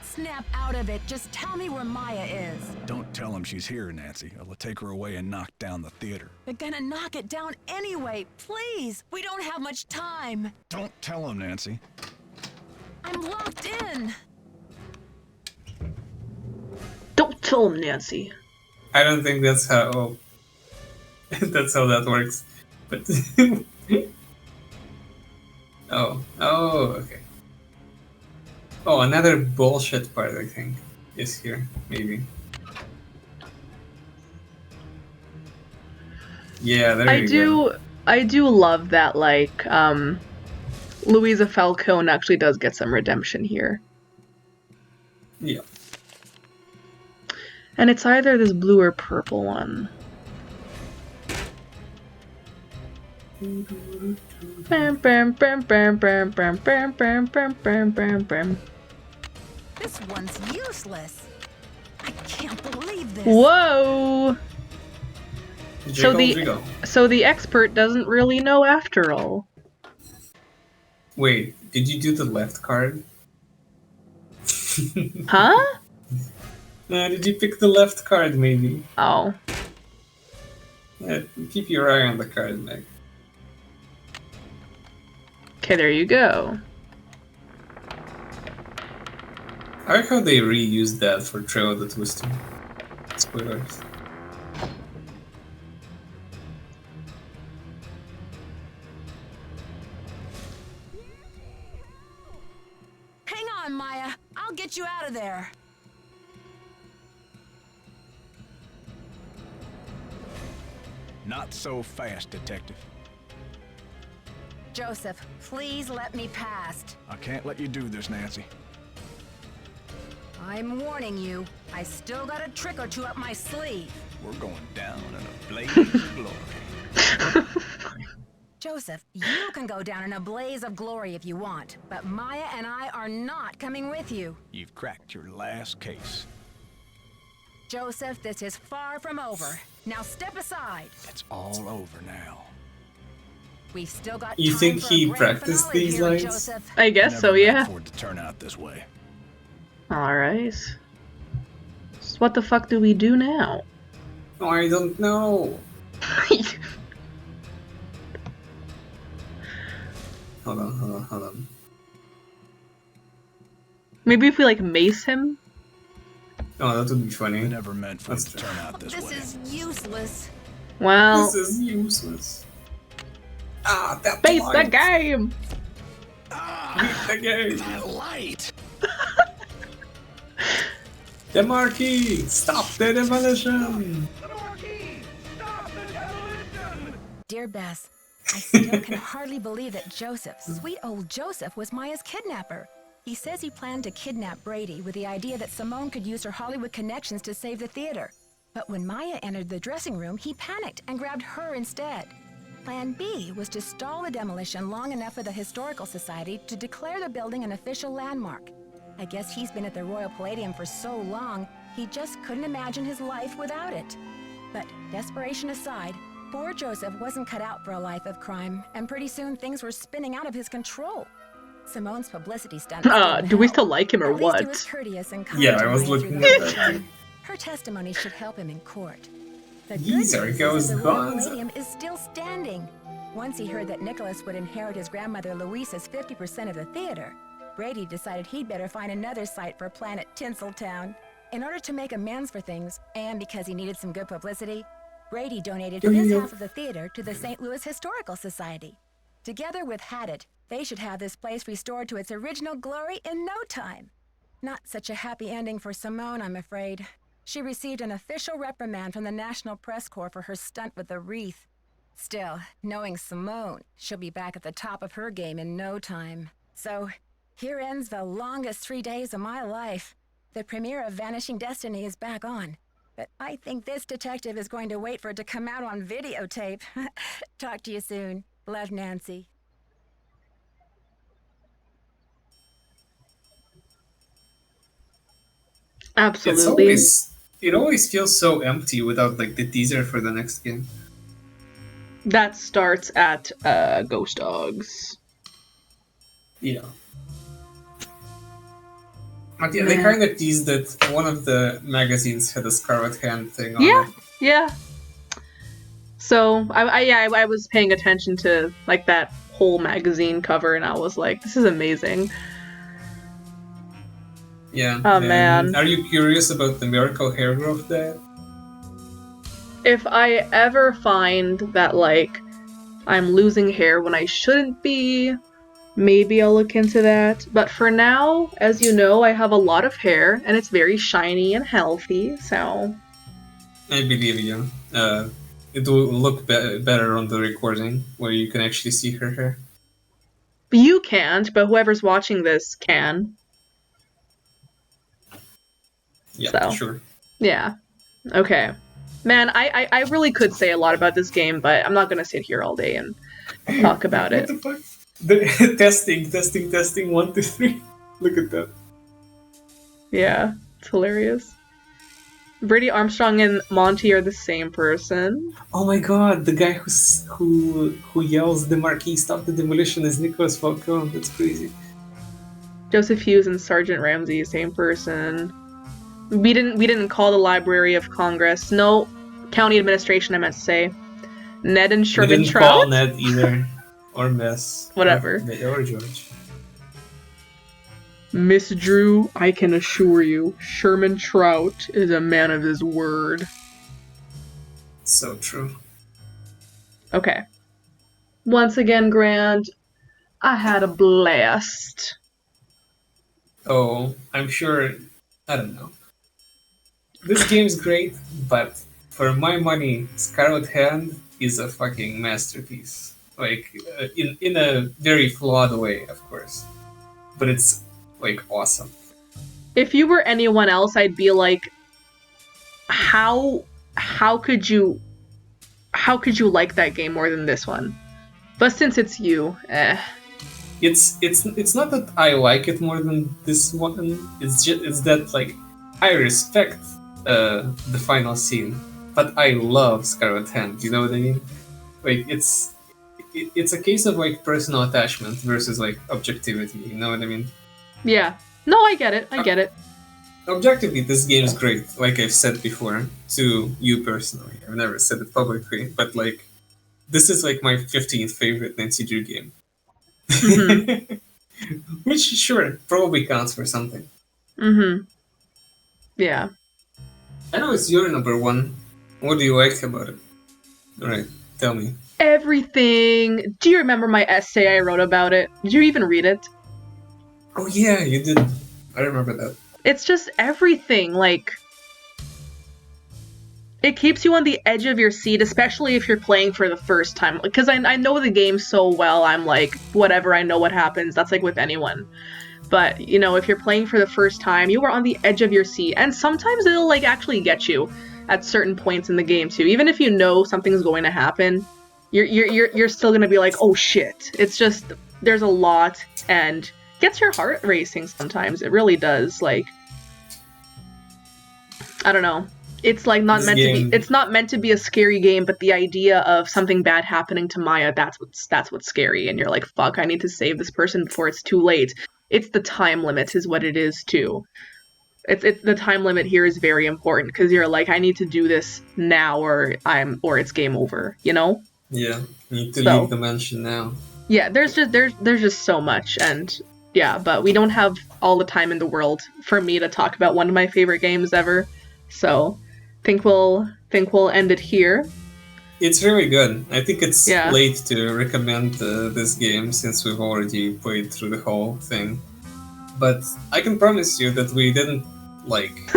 Snap out of it. Just tell me where Maya is. Don't tell him she's here, Nancy. I'll take her away and knock down the theater. They're gonna knock it down anyway. Please, we don't have much time. Don't tell him, Nancy. I'm locked in. Don't tell him, Nancy. I don't think that's how that's how that works. But oh, okay. Oh, another bullshit part I think is here, maybe. Yeah, there you go. I do love that, like, Louisa Falcone actually does get some redemption here. Yeah. And it's either this blue or purple one. Bam, bam, bam, bam, bam, bam, bam, bam, bam, bam, bam, bam. This one's useless. I can't believe this. Whoa! Jiggle. So the expert doesn't really know after all. Wait, did you do the left card? Huh? Did you pick the left card, maybe? Oh. Keep your eye on the card, Meg. Okay, there you go. I like how they reused that for Trail of the Twister. Spoilers. Hang on, Maya. I'll get you out of there. Not so fast, Detective. Joseph, please let me past. I can't let you do this, Nancy. I'm warning you. I still got a trick or two up my sleeve. We're going down in a blaze of glory. Joseph, you can go down in a blaze of glory if you want, but Maya and I are not coming with you. You've cracked your last case. Joseph, this is far from over. Now step aside. It's all over now. We've still got You time think for he a grand practiced finale these here, lines? Joseph. I guess so, Never meant yeah. for it to turn out this way. Alright. So what the fuck do we do now? Oh, I don't know. Hold on. Maybe if we, like, mace him? Oh, that would be funny. I never meant for it to turn out this This way. is useless. Well, This is useless. That Beat light. the game! Beat the game! That light! The Marquis! Stop the demolition! Dear Bess, I still can hardly believe that Joseph, sweet old Joseph, was Maya's kidnapper. He says he planned to kidnap Brady with the idea that Simone could use her Hollywood connections to save the theater. But when Maya entered the dressing room, he panicked and grabbed her instead. Plan B was to stall the demolition long enough for the Historical Society to declare the building an official landmark. I guess he's been at the Royal Palladium for so long, he just couldn't imagine his life without it. But desperation aside, poor Joseph wasn't cut out for a life of crime, and pretty soon things were spinning out of his control. Simone's publicity stunt. Do we still like him or At least he what? was courteous and Yeah, I kind was to Maya looking through at the that whole too. thing. Her testimony should help him in court. The good Geezer news goes is that the Royal Gonzo. Palladium is still standing. Once he heard that Nicholas would inherit his grandmother Louisa's 50% of the theater, Brady decided he'd better find another site for Planet Tinseltown. In order to make amends for things, and because he needed some good publicity, Brady donated his half of the theater to the St. Louis Historical Society. Together with Haddett, they should have this place restored to its original glory in no time. Not such a happy ending for Simone, I'm afraid. She received an official reprimand from the National Press Corps for her stunt with the wreath. Still, knowing Simone, she'll be back at the top of her game in no time. So, here ends the longest 3 days of my life. The premiere of Vanishing Destiny is back on. But I think this detective is going to wait for it to come out on videotape. Talk to you soon. Love, Nancy. Absolutely. It always feels so empty without like the teaser for the next game. That starts at Ghost Dogs. Yeah. But yeah, they kind of teased that one of the magazines had a Scarlet Hand thing on Yeah, it. yeah. So I was paying attention to like that whole magazine cover, and I was like, this is amazing. Yeah. Oh, and man. Are you curious about the miracle hair growth diet? If I ever find that like I'm losing hair when I shouldn't be, maybe I'll look into that. But for now, as you know, I have a lot of hair and it's very shiny and healthy, so I believe you. It will look better on the recording where you can actually see her hair. you can't, but whoever's watching this can. Yeah, So. sure. Yeah. Okay. Man, I really could say a lot about this game, but I'm not gonna sit here all day and talk about it. What the fuck? The testing, 1, 2, 3. Look at that. Yeah, it's hilarious. Brady Armstrong and Monty are the same person. Oh my god, the guy who yells the Marquis stop the demolition is Nicholas Falcone. That's crazy. Joseph Hughes and Sergeant Ramsey, same person. We didn't call the Library of Congress. No, county administration, I meant to say. Ned and We Sherman didn't Trout. call Ned either. Or Mess. Whatever. Or George. Miss Drew, I can assure you, Sherman Trout is a man of his word. So true. Okay. Once again, Grant, I had a blast. Oh, I'm sure. I don't know. This game's great, but for my money, Scarlet Hand is a fucking masterpiece. Like, in a very flawed way, of course. But it's, like, awesome. If you were anyone else, I'd be like, how could you like that game more than this one? But since it's you, It's not that I like it more than this one. It's that like I respect the final scene, but I love Scarlet Hand. You know what I mean? Like it's a case of like personal attachment versus like objectivity. You know what I mean? Yeah. No, I get it. Objectively, this game is great. Like I've said before to you personally. I've never said it publicly, but like this is like my 15th favorite Nancy Drew game. Mm-hmm. Which, sure, probably counts for something. Mm-hmm. Yeah. I know it's your number one. What do you like about it? Alright, tell me. everything. Do you remember my essay I wrote about it? Did you even read it? Oh yeah, you did. I remember that. It's just everything, like... It keeps you on the edge of your seat, especially if you're playing for the first time. Because I know the game so well, I'm like, whatever, I know what happens. That's like with anyone. But, you know, if you're playing for the first time, you are on the edge of your seat. And sometimes it'll, like, actually get you at certain points in the game, too. Even if you know something's going to happen, you're still gonna be like, oh shit. It's just, there's a lot, and gets your heart racing sometimes. It really does. Like, I don't know. It's like not meant to be. It's not meant to be a scary game, but the idea of something bad happening to Maya, that's what's scary. And you're like, fuck, I need to save this person before it's too late. It's the time limit is what it is too. It's the time limit here is very important because you're like, I need to do this now or it's game over, you know? Yeah, you need to leave the mansion now. Yeah, there's just so much, and yeah, but we don't have all the time in the world for me to talk about one of my favorite games ever. So think we'll end it here. It's very good. I think it's late to recommend this game since we've already played through the whole thing. But I can promise you that we didn't like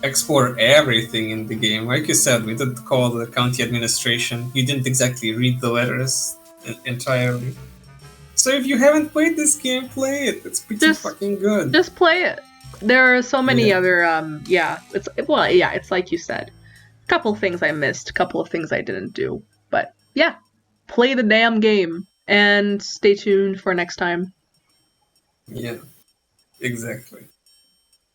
explore everything in the game. Like you said, we didn't call the county administration. You didn't exactly read the letters entirely. So if you haven't played this game, play it. It's pretty fucking good. Just play it. There are so many other it's like you said. A couple things I missed, a couple of things I didn't do. But yeah, play the damn game and stay tuned for next time. Yeah, exactly.